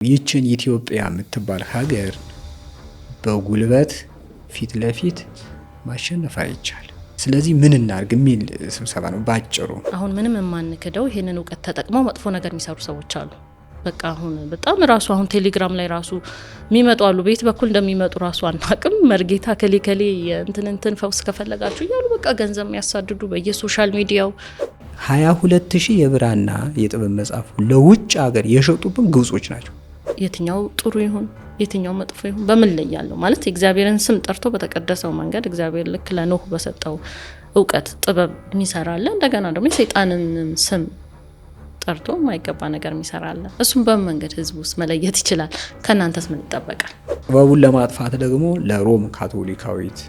ይችን ኢትዮጵያ የምትባል ሀገር በጉልበት ፊት ለፊት ማሸነፍ አይቻልም። ስለዚህ ምን እናርግ የሚል ስብሰባ ነው ባጭሩ። አሁን ምንም የማንከደው ይሄንን እውቀት ተጠቅመው መጥፎ ነገር የሚሰሩ ሰዎች አሉ። በቃ አሁን በጣም ራሱ አሁን ቴሌግራም ላይ ራሱ የሚመጡ አሉ። ቤት በኩል እንደሚመጡ ራሱ አናቅም። መርጌታ ከሌ እንትን ፈውስ ከፈለጋችሁ እያሉ በቃ ገንዘብ የሚያሳድዱ በየሶሻል ሚዲያው 22,000 የብራና የጥበብ መጽሐፍ ለውጭ ሀገር የሸጡብን ግብጾች ናቸው። የትኛው ጥሩ ይሁን የትኛው መጥፎ ይሁን በምን ላይ ያለው ማለት እግዚአብሔርን ስም ጠርቶ በተቀደሰው መንገድ እግዚአብሔር ልክ ለኖህ በሰጠው እውቀት ጥበብ የሚሰራለ እንደገና ደግሞ የሰይጣንን ስም ጠርቶ የማይገባ ነገር የሚሰራለ እሱም በመንገድ ህዝብ ውስጥ መለየት ይችላል። ከናንተስ ምን ይጠበቃል? ጥበቡን ለማጥፋት ደግሞ ለሮም ካቶሊካዊት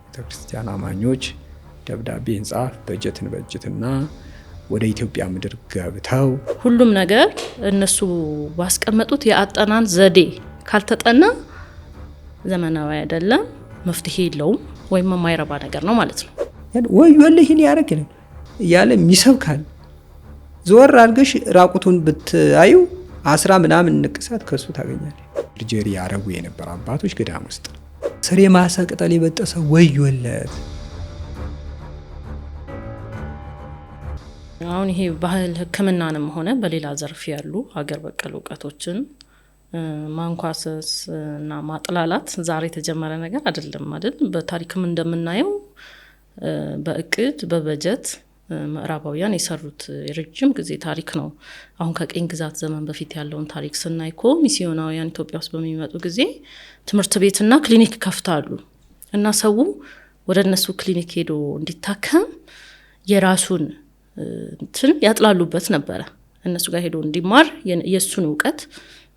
ቤተክርስቲያን አማኞች ደብዳቤ እንጻፍ በጀትን በጀትና ወደ ኢትዮጵያ ምድር ገብተው ሁሉም ነገር እነሱ ባስቀመጡት የአጠናን ዘዴ ካልተጠና ዘመናዊ አይደለም፣ መፍትሄ የለውም ወይም የማይረባ ነገር ነው ማለት ነው። ወይ ወለህን ያረክልን ያለ ሚሰብካል ዞር አድርገሽ ራቁቱን ብትአዩ 10 ምናምን ንቅሳት ከሱ ታገኛለሽ። ጀሪ ያረጉ የነበሩ አባቶች ገዳም ውስጥ ስር የማሳ ቅጠል የበጠሰ ወዮለት። አሁን ይሄ ባህል ሕክምናንም ሆነ በሌላ ዘርፍ ያሉ ሀገር በቀል እውቀቶችን ማንኳሰስ እና ማጥላላት ዛሬ የተጀመረ ነገር አይደለም አይደል? በታሪክም እንደምናየው በእቅድ በበጀት ምዕራባውያን የሰሩት የረጅም ጊዜ ታሪክ ነው። አሁን ከቅኝ ግዛት ዘመን በፊት ያለውን ታሪክ ስናይ እኮ ሚስዮናውያን ኢትዮጵያ ውስጥ በሚመጡ ጊዜ ትምህርት ቤትና ክሊኒክ ከፍታሉ እና ሰው ወደ እነሱ ክሊኒክ ሄዶ እንዲታከም የራሱን እንትን ያጥላሉበት ነበረ። እነሱ ጋር ሄዶ እንዲማር የሱን እውቀት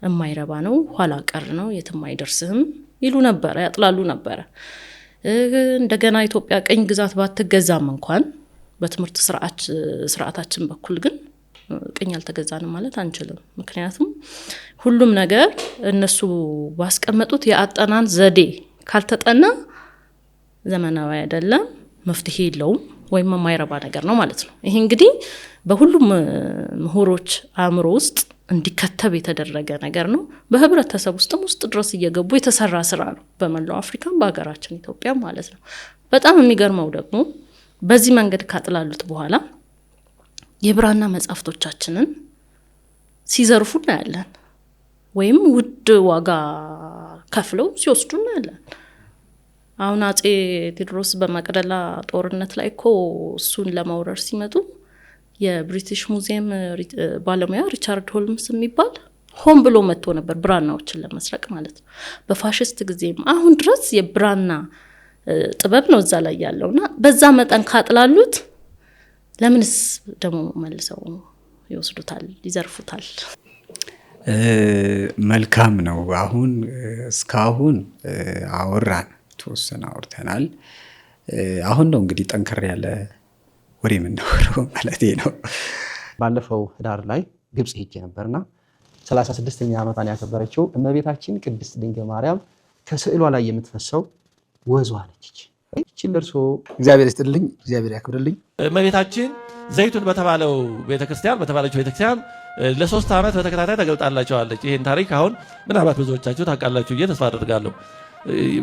የማይረባ ነው፣ ኋላ ቀር ነው፣ የትም አይደርስም ይሉ ነበረ፣ ያጥላሉ ነበረ። እንደገና ኢትዮጵያ ቅኝ ግዛት ባትገዛም እንኳን በትምህርት ስርዓታችን በኩል ግን ቅኝ አልተገዛንም ማለት አንችልም። ምክንያቱም ሁሉም ነገር እነሱ ባስቀመጡት የአጠናን ዘዴ ካልተጠና ዘመናዊ አይደለም፣ መፍትሄ የለውም ወይም የማይረባ ነገር ነው ማለት ነው። ይሄ እንግዲህ በሁሉም ምሁሮች አእምሮ ውስጥ እንዲከተብ የተደረገ ነገር ነው። በህብረተሰብ ውስጥ ድረስ እየገቡ የተሰራ ስራ ነው፣ በመላው አፍሪካም በሀገራችን ኢትዮጵያ ማለት ነው። በጣም የሚገርመው ደግሞ በዚህ መንገድ ካጥላሉት በኋላ የብራና መጽሐፍቶቻችንን ሲዘርፉ እናያለን፣ ወይም ውድ ዋጋ ከፍለው ሲወስዱ እናያለን። አሁን አጼ ቴዎድሮስ በመቅደላ ጦርነት ላይ እኮ እሱን ለማውረር ሲመጡ የብሪቲሽ ሙዚየም ባለሙያ ሪቻርድ ሆልምስ የሚባል ሆን ብሎ መጥቶ ነበር ብራናዎችን ለመስረቅ ማለት ነው። በፋሽስት ጊዜም አሁን ድረስ የብራና ጥበብ ነው እዛ ላይ ያለውና በዛ መጠን ካጥላሉት ለምንስ ደግሞ መልሰው ይወስዱታል፣ ይዘርፉታል? መልካም ነው። አሁን እስካሁን አወራን፣ ተወሰነ አውርተናል። አሁን ነው እንግዲህ ጠንከር ያለ ወሬ የምናወራው ማለት ነው። ባለፈው ህዳር ላይ ግብጽ ሄጄ ነበርና 36ኛ ዓመቷን ያከበረችው እመቤታችን ቅድስት ድንግል ማርያም ከስዕሏ ላይ የምትፈሰው ወዟ ነች። እቺ ለርሶ እግዚአብሔር ይስጥልኝ፣ እግዚአብሔር ያክብርልኝ። እመቤታችን ዘይቱን በተባለው ቤተክርስቲያን ለ3 ዓመት በተከታታይ ተገልጣላቸዋለች። ይሄን ታሪክ አሁን ምናልባት ብዙዎቻችሁ ታውቃላችሁ ብዬ ተስፋ አደርጋለሁ።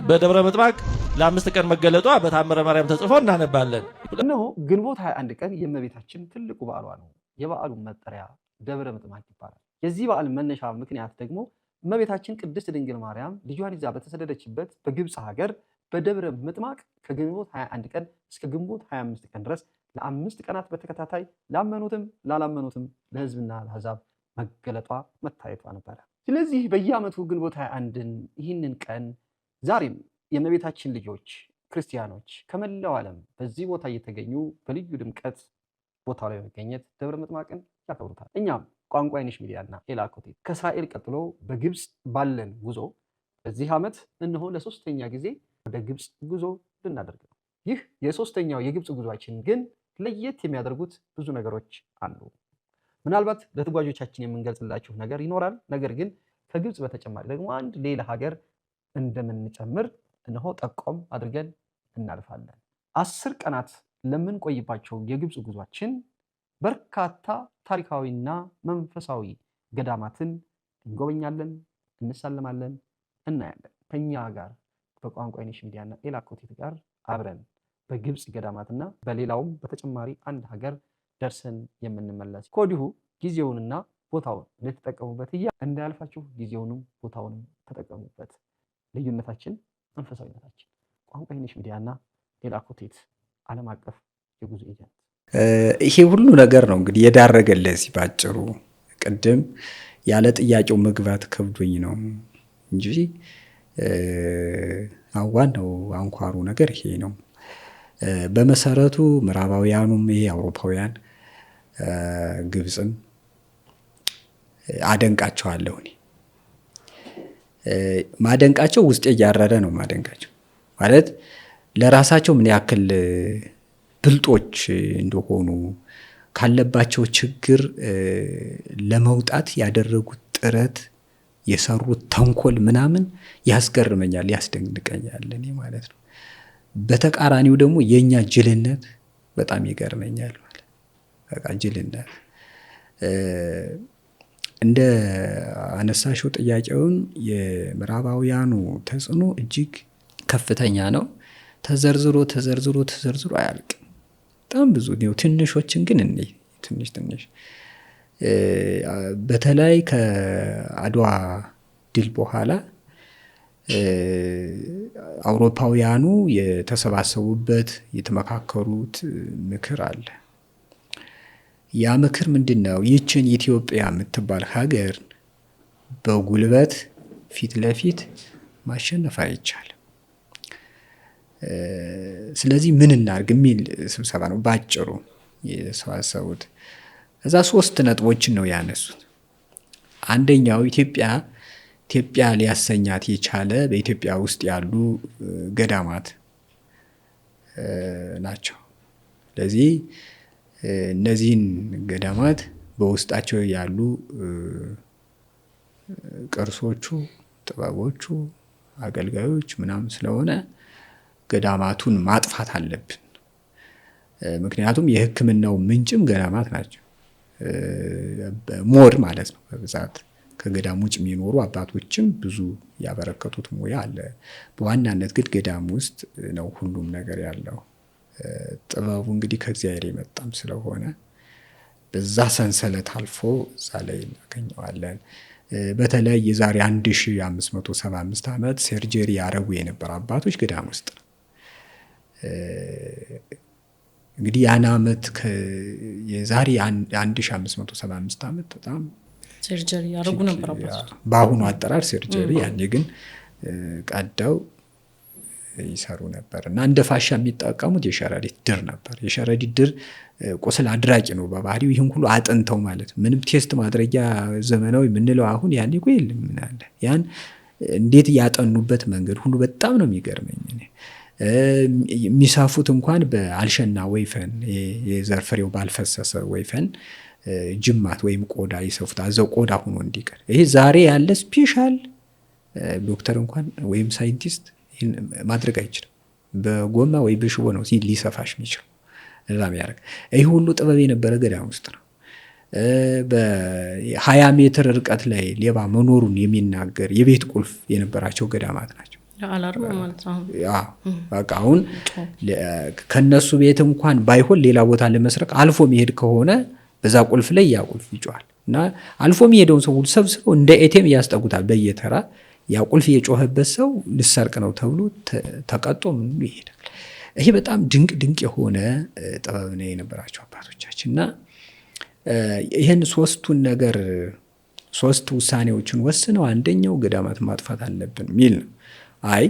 በደብረ ምጥማቅ ለ5 ቀን መገለጧ በታምረ ማርያም ተጽፎ እናነባለን። እነሆ ግንቦት 21 ቀን የእመቤታችን ትልቁ በዓሏ ነው። የበዓሉ መጠሪያ ደብረ ምጥማቅ ይባላል። የዚህ በዓል መነሻ ምክንያት ደግሞ እመቤታችን ቅድስት ድንግል ማርያም ልጇን ይዛ በተሰደደችበት በግብጽ ሀገር በደብረ ምጥማቅ ከግንቦት 21 ቀን እስከ ግንቦት 25 ቀን ድረስ ለ5 ቀናት በተከታታይ ላመኑትም ላላመኑትም ለሕዝብና ለአሕዛብ መገለጧ መታየቷ ነበረ። ስለዚህ በየዓመቱ ግንቦት 21ን ይህንን ቀን ዛሬም የእመቤታችን ልጆች ክርስቲያኖች ከመላው ዓለም በዚህ ቦታ እየተገኙ በልዩ ድምቀት ቦታው ላይ መገኘት ደብረ ምጥማቅን ያከብሩታል። እኛም ቋንቋ አይነሽ ሚዲያና ኤላኮቴት ከእስራኤል ቀጥሎ በግብጽ ባለን ጉዞ በዚህ ዓመት እነሆ ለ3ኛ ጊዜ ወደ ግብጽ ጉዞ ልናደርግ ነው። ይህ የ3ኛው የግብጽ ጉዟችን ግን ለየት የሚያደርጉት ብዙ ነገሮች አሉ። ምናልባት ለተጓዦቻችን የምንገልጽላችሁ ነገር ይኖራል። ነገር ግን ከግብጽ በተጨማሪ ደግሞ አንድ ሌላ ሀገር እንደምንጨምር እነሆ ጠቆም አድርገን እናልፋለን። 10 ቀናት ለምንቆይባቸው የግብጽ ጉዟችን በርካታ ታሪካዊና መንፈሳዊ ገዳማትን እንጎበኛለን፣ እንሳለማለን፣ እናያለን። ከኛ ጋር በቋንቋ አይነሽ ሚዲያና ኤላ ኮቴት ጋር አብረን በግብፅ ገዳማትና በሌላውም በተጨማሪ አንድ ሀገር ደርሰን የምንመለስ ከወዲሁ ጊዜውንና ቦታውን ልትጠቀሙበት እንዳያልፋችሁ ጊዜውንም ቦታውንም ተጠቀሙበት። ልዩነታችን መንፈሳዊነታችን። ቋንቋ አይነሽ ሚዲያና ኤላ ኮቴት ዓለም አቀፍ የጉዞ ኤጀንት። ይሄ ሁሉ ነገር ነው እንግዲህ የዳረገለት ባጭሩ። ቅድም ያለ ጥያቄው መግባት ከብዶኝ ነው እንጂ ዋናው አንኳሩ ነገር ይሄ ነው። በመሰረቱ ምዕራባውያኑም ይሄ አውሮፓውያን ግብፅም አደንቃቸዋለሁ። እኔ ማደንቃቸው ውስጤ እያረረ ነው ማደንቃቸው ማለት ለራሳቸው ምን ያክል ብልጦች እንደሆኑ ካለባቸው ችግር ለመውጣት ያደረጉት ጥረት የሰሩት ተንኮል ምናምን ያስገርመኛል፣ ያስደንቀኛል እኔ ማለት ነው። በተቃራኒው ደግሞ የኛ ጅልነት በጣም ይገርመኛል ማለት በቃ ጅልነት እንደ አነሳሽው ጥያቄውን የምዕራባውያኑ ተጽዕኖ እጅግ ከፍተኛ ነው። ተዘርዝሮ አያልቅም። በጣም ብዙ ነው። ትንሾችን ግን ትንሽ በተለይ ከአድዋ ድል በኋላ አውሮፓውያኑ የተሰባሰቡበት የተመካከሩት ምክር አለ። ያ ምክር ምንድነው? ይችን ኢትዮጵያ የምትባል ሀገር በጉልበት ፊት ለፊት ማሸነፍ አይቻልም። ስለዚህ ምን እናድርግ የሚል ስብሰባ ነው ባጭሩ የተሰባሰቡት። እዛ 3 ነጥቦችን ነው ያነሱት። አንደኛው ኢትዮጵያ ሊያሰኛት የቻለ በኢትዮጵያ ውስጥ ያሉ ገዳማት ናቸው። ስለዚህ እነዚህን ገዳማት በውስጣቸው ያሉ ቅርሶቹ፣ ጥበቦቹ፣ አገልጋዮች ምናምን ስለሆነ ገዳማቱን ማጥፋት አለብን። ምክንያቱም የሕክምናው ምንጭም ገዳማት ናቸው። ሞር ማለት ነው። በብዛት ከገዳም ውጭ የሚኖሩ አባቶችም ብዙ ያበረከቱት ሙያ አለ። በዋናነት ግን ገዳም ውስጥ ነው ሁሉም ነገር ያለው። ጥበቡ እንግዲህ ከእግዚአብሔር የመጣም ስለሆነ በዛ ሰንሰለት አልፎ እዛ ላይ እናገኘዋለን። በተለይ የዛሬ 1575 ዓመት ሰርጀሪ ያረጉ የነበሩ አባቶች ገዳም ውስጥ ነው። እንግዲህ ያን ዓመት የዛሬ 1575 ዓመት በጣም ሰርጀሪ ያረጉ ነበር አባቶች። በአሁኑ አጠራር ሰርጀሪ፣ ያኔ ግን ቀደው ይሰሩ ነበር እና እንደ ፋሻ የሚጠቀሙት የሸረሪት ድር ነበር። የሸረሪት ድር ቁስል አድራቂ ነው በባህሪው። ይህን ሁሉ አጥንተው ማለት ምንም ቴስት ማድረጊያ ዘመናዊ የምንለው አሁን ያኔ እኮ የለም። ምን አለ ያን እንዴት ያጠኑበት መንገድ ሁሉ በጣም ነው የሚገርመኝ። የሚሳፉት እንኳን በአልሸና ወይፈን የዘር ፍሬው ባልፈሰሰ ወይፈን ጅማት ወይም ቆዳ ይሰፉት አዘው ቆዳ ሆኖ እንዲቀር። ይሄ ዛሬ ያለ ስፔሻል ዶክተር እንኳን ወይም ሳይንቲስት ማድረግ አይችልም። በጎማ ወይ በሽቦ ነው ሊሰፋሽ የሚችለው። እዛም ያደርግ ይህ ሁሉ ጥበብ የነበረ ገዳም ውስጥ ነው። በ20 ሜትር ርቀት ላይ ሌባ መኖሩን የሚናገር የቤት ቁልፍ የነበራቸው ገዳማት ናቸው። አላርም ማለት ነው። በቃ አሁን ከነሱ ቤት እንኳን ባይሆን ሌላ ቦታ ለመስረቅ አልፎ መሄድ ከሆነ በዛ ቁልፍ ላይ ያ ቁልፍ ይጮሃል እና አልፎ የሚሄደውን ሰው ሁሉ ሰብስበው እንደ ኤቲኤም ያስጠጉታል በየተራ። ያ ቁልፍ የጮኸበት ሰው ልሰርቅ ነው ተብሎ ተቀጦ ምን ይሄዳል። ይሄ በጣም ድንቅ የሆነ ጥበብ ነው የነበራቸው አባቶቻችን እና ይህን ሶስቱን ነገር 3 ውሳኔዎችን ወስነው አንደኛው ገዳማትን ማጥፋት አለብን የሚል ነው። አይ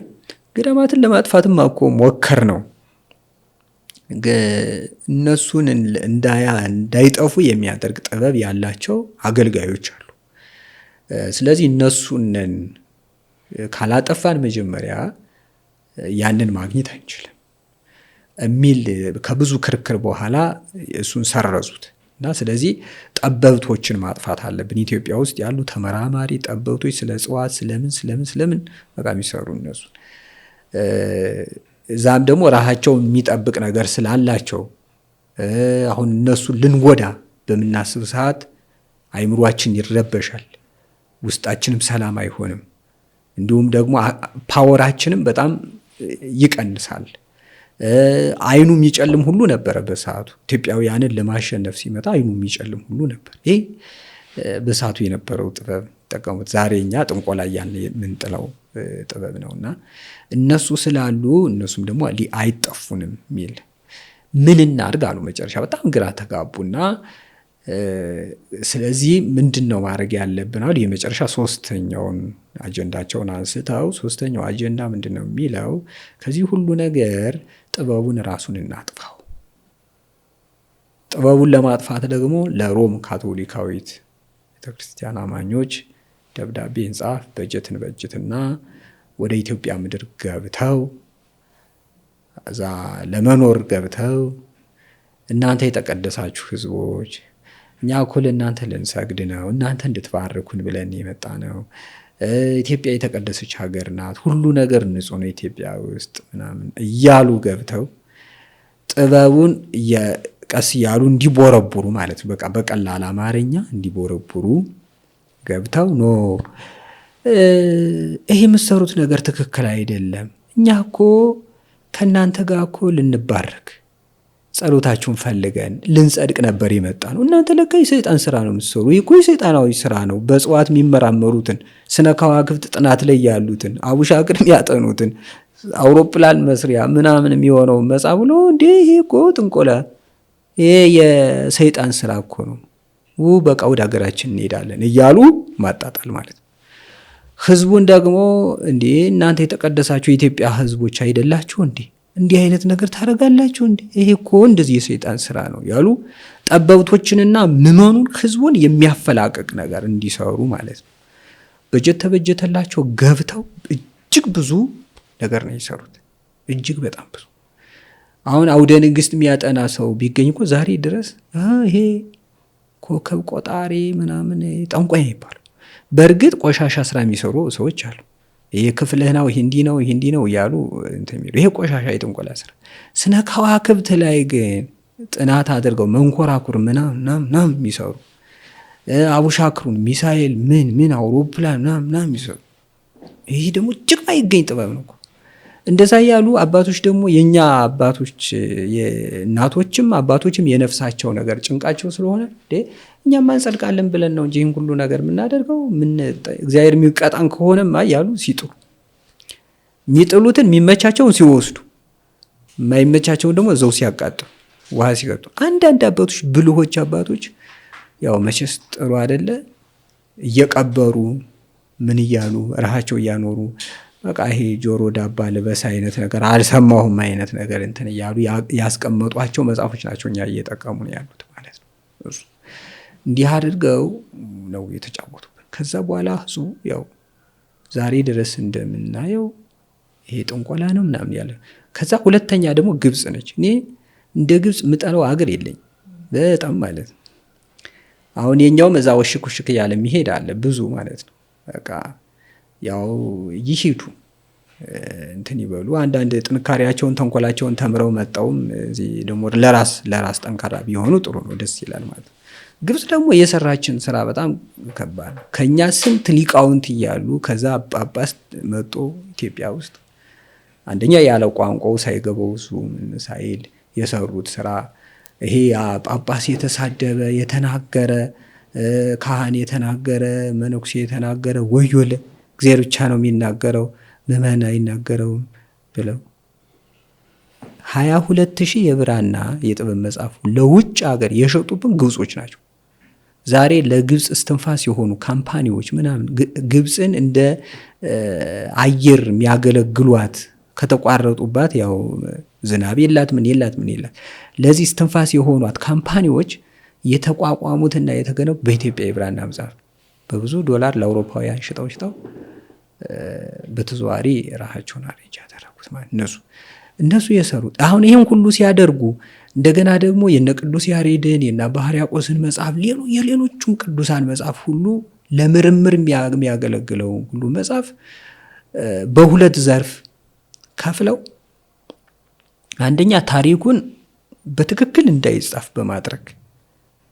ገዳማትን ለማጥፋትማ እኮ ሞከር ነው፣ እነሱን እንዳይጠፉ የሚያደርግ ጥበብ ያላቸው አገልጋዮች አሉ። ስለዚህ እነሱን ካላጠፋን መጀመሪያ ያንን ማግኘት አንችልም የሚል ከብዙ ክርክር በኋላ እሱን ሰረዙት እና ስለዚህ ጠበብቶችን ማጥፋት አለብን። ኢትዮጵያ ውስጥ ያሉ ተመራማሪ ጠበብቶች ስለ እጽዋት ስለምን በቃ የሚሰሩ እነሱ እዛም ደግሞ ራሳቸውን የሚጠብቅ ነገር ስላላቸው አሁን እነሱ ልንጎዳ በምናስብ ሰዓት አይምሯችን ይረበሻል። ውስጣችንም ሰላም አይሆንም። እንዲሁም ደግሞ ፓወራችንም በጣም ይቀንሳል። አይኑ የሚጨልም ሁሉ ነበረ በሰዓቱ። ኢትዮጵያውያንን ለማሸነፍ ሲመጣ አይኑ የሚጨልም ሁሉ ነበር። ይሄ በሰዓቱ የነበረው ጥበብ ጠቀሙት። ዛሬ እኛ ጥንቆላ ያን የምንጥለው ጥበብ ነውና እነሱ ስላሉ እነሱም ደግሞ አይጠፉንም የሚል ምን እናድርግ አሉ። መጨረሻ በጣም ግራ ተጋቡና ስለዚህ ምንድን ነው ማድረግ ያለብን አሉ። የመጨረሻ ሶስተኛውን አጀንዳቸውን አንስተው ሶስተኛው አጀንዳ ምንድን ነው የሚለው ከዚህ ሁሉ ነገር ጥበቡን ራሱን እናጥፋው። ጥበቡን ለማጥፋት ደግሞ ለሮም ካቶሊካዊት ቤተክርስቲያን አማኞች ደብዳቤ እንጻፍ፣ በጀትን በጀትና ወደ ኢትዮጵያ ምድር ገብተው እዛ ለመኖር ገብተው እናንተ የተቀደሳችሁ ሕዝቦች እኛ እኮ ለእናንተ ልንሰግድ ነው፣ እናንተ እንድትባርኩን ብለን የመጣ ነው። ኢትዮጵያ የተቀደሰች ሀገር ናት፣ ሁሉ ነገር ንጹህ ነው ኢትዮጵያ ውስጥ ምናምን እያሉ ገብተው ጥበቡን ቀስ እያሉ እንዲቦረቡሩ ማለት ነው። በቃ በቀላል አማርኛ እንዲቦረቡሩ ገብተው ኖ ይሄ የምትሰሩት ነገር ትክክል አይደለም፣ እኛ እኮ ከእናንተ ጋር እኮ ልንባረክ ጸሎታችሁን ፈልገን ልንጸድቅ ነበር የመጣ ነው። እናንተ ለካ የሰይጣን ስራ ነው የምትሰሩ። ይህ እኮ የሰይጣናዊ ስራ ነው። በእጽዋት የሚመራመሩትን ስነ ከዋክብት ጥናት ላይ ያሉትን አቡሻክር የሚያጠኑትን አውሮፕላን መስሪያ ምናምን የሚሆነው መጽሐፍ ብሎ እንዴ ይሄ እኮ ጥንቆላ፣ ይሄ የሰይጣን ስራ እኮ ነው፣ በቃ ወደ ሀገራችን እንሄዳለን እያሉ ማጣጣል ማለት ነው። ህዝቡን ደግሞ እንዴ እናንተ የተቀደሳችሁ የኢትዮጵያ ህዝቦች አይደላችሁ እንዴ? እንዲህ አይነት ነገር ታደርጋላችሁ እንዴ? ይሄ እኮ እንደዚህ የሰይጣን ስራ ነው ያሉ ጠበብቶችንና ምዕመኑን ህዝቡን የሚያፈላቅቅ ነገር እንዲሰሩ ማለት ነው። በጀት ተበጀተላቸው ገብተው እጅግ ብዙ ነገር ነው የሰሩት። እጅግ በጣም ብዙ። አሁን አውደ ንግስት የሚያጠና ሰው ቢገኝ እኮ ዛሬ ድረስ ይሄ ኮከብ ቆጣሪ ምናምን ጠንቋይ ይባላል። በእርግጥ ቆሻሻ ስራ የሚሰሩ ሰዎች አሉ። ይሄ ክፍልህ ነው፣ ይሄ እንዲህ ነው፣ ይሄ እንዲህ ነው እያሉ እንደሚሉ ይሄ ቆሻሻ የጥንቆላ ስራ። ስነ ከዋክብት ላይ ግን ጥናት አድርገው መንኮራኩር ምናምን የሚሰሩ አቡሻክሩን ሚሳኤል ምን አውሮፕላን ምናምን የሚሰሩ ይሄ ደግሞ እጅግ ማይገኝ ጥበብ ነው። እንደዛ ያሉ አባቶች ደግሞ የኛ አባቶች እናቶችም አባቶችም የነፍሳቸው ነገር ጭንቃቸው ስለሆነ እኛም አንጸድቃለን ብለን ነው እንጂ ይህን ሁሉ ነገር የምናደርገው እግዚአብሔር የሚቀጣን ከሆነማ ያሉ ሲጥሉ የሚጥሉትን የሚመቻቸውን ሲወስዱ የማይመቻቸውን ደግሞ እዛው ሲያቃጥሉ ውሃ ሲቀጡ አንዳንድ አባቶች ብልሆች አባቶች ያው መቼስ ጥሩ አይደለ እየቀበሩ ምን እያሉ ራሳቸው እያኖሩ በቃ ይሄ ጆሮ ዳባ ልበስ አይነት ነገር አልሰማሁም አይነት ነገር እንትን እያሉ ያስቀመጧቸው መጽሐፎች ናቸው እኛ እየጠቀሙ ነው ያሉት ማለት ነው። እንዲህ አድርገው ነው የተጫወቱበት። ከዛ በኋላ ህዝቡ ያው ዛሬ ድረስ እንደምናየው ይሄ ጥንቆላ ነው ምናምን ያለ። ከዛ ሁለተኛ ደግሞ ግብጽ ነች። እኔ እንደ ግብጽ ምጠለው አገር የለኝ በጣም ማለት ነው። አሁን የኛውም እዛ ወሽኩሽክ ያለ የሚሄድ አለ ብዙ ማለት ነው። በቃ ያው ይሄዱ እንትን ይበሉ አንዳንድ ጥንካሬያቸውን ተንኮላቸውን ተምረው መጣውም እዚህ ደግሞ ለራስ ጠንካራ ቢሆኑ ጥሩ ነው፣ ደስ ይላል ማለት ነው። ግብጽ ደግሞ የሰራችን ስራ በጣም ከባድ ነው። ከኛ ስንት ሊቃውንት እያሉ ከዛ ጳጳስ መጦ ኢትዮጵያ ውስጥ አንደኛ ያለ ቋንቋው ሳይገባው እሱ ምን ሳይል የሰሩት ስራ ይሄ ጳጳስ የተሳደበ የተናገረ ካህን የተናገረ መነኩሴ የተናገረ ወዮለ እግዚአብሔር ብቻ ነው የሚናገረው ምዕመን አይናገረውም ብለው 22,000 የብራና የጥበብ መጽሐፍ ለውጭ ሀገር የሸጡብን ግብጾች ናቸው። ዛሬ ለግብጽ እስትንፋስ የሆኑ ካምፓኒዎች ምናምን ግብጽን እንደ አየር የሚያገለግሏት ከተቋረጡባት ያው ዝናብ የላት ምን የላት ለዚህ እስትንፋስ የሆኗት ካምፓኒዎች የተቋቋሙትና የተገነቡ በኢትዮጵያ የብራና መጽሐፍ በብዙ ዶላር ለአውሮፓውያን ሽጠው በተዘዋዋሪ ራሳቸውን አሬንጅ ያደረጉት ማለት እነሱ የሰሩት። አሁን ይሄን ሁሉ ሲያደርጉ እንደገና ደግሞ የነ ቅዱስ ያሬድን የነ አባ ሕርያቆስን መጽሐፍ የሌሎቹም ቅዱሳን መጽሐፍ ሁሉ ለምርምር የሚያገለግለው ሁሉ መጽሐፍ በሁለት ዘርፍ ከፍለው አንደኛ ታሪኩን በትክክል እንዳይጻፍ በማድረግ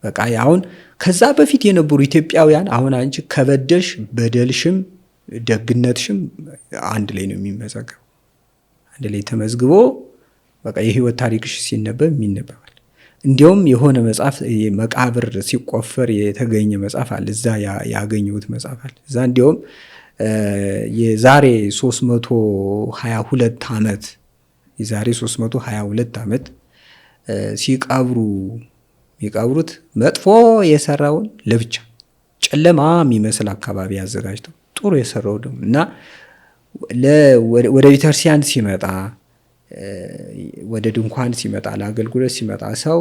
በቃ አሁን ከዛ በፊት የነበሩ ኢትዮጵያውያን አሁን አንቺ ከበደልሽ በደልሽም ደግነትሽም አንድ ላይ ነው የሚመዘገበው። አንድ ላይ ተመዝግቦ በቃ የህይወት ታሪክሽ ሲነበብ የሚነበባል። እንዲያውም የሆነ መጽሐፍ መቃብር ሲቆፈር የተገኘ መጽሐፍ አለ። እዛ ያገኘሁት መጽሐፍ አለ። እዛ እንዲያውም የዛሬ 322 ዓመት የዛሬ 322 ዓመት የሚቀብሩት መጥፎ የሰራውን ለብቻ ጨለማ የሚመስል አካባቢ አዘጋጅተው ጥሩ የሰራው ደግሞ እና ወደ ቤተክርስቲያን ሲመጣ ወደ ድንኳን ሲመጣ ለአገልግሎት ሲመጣ ሰው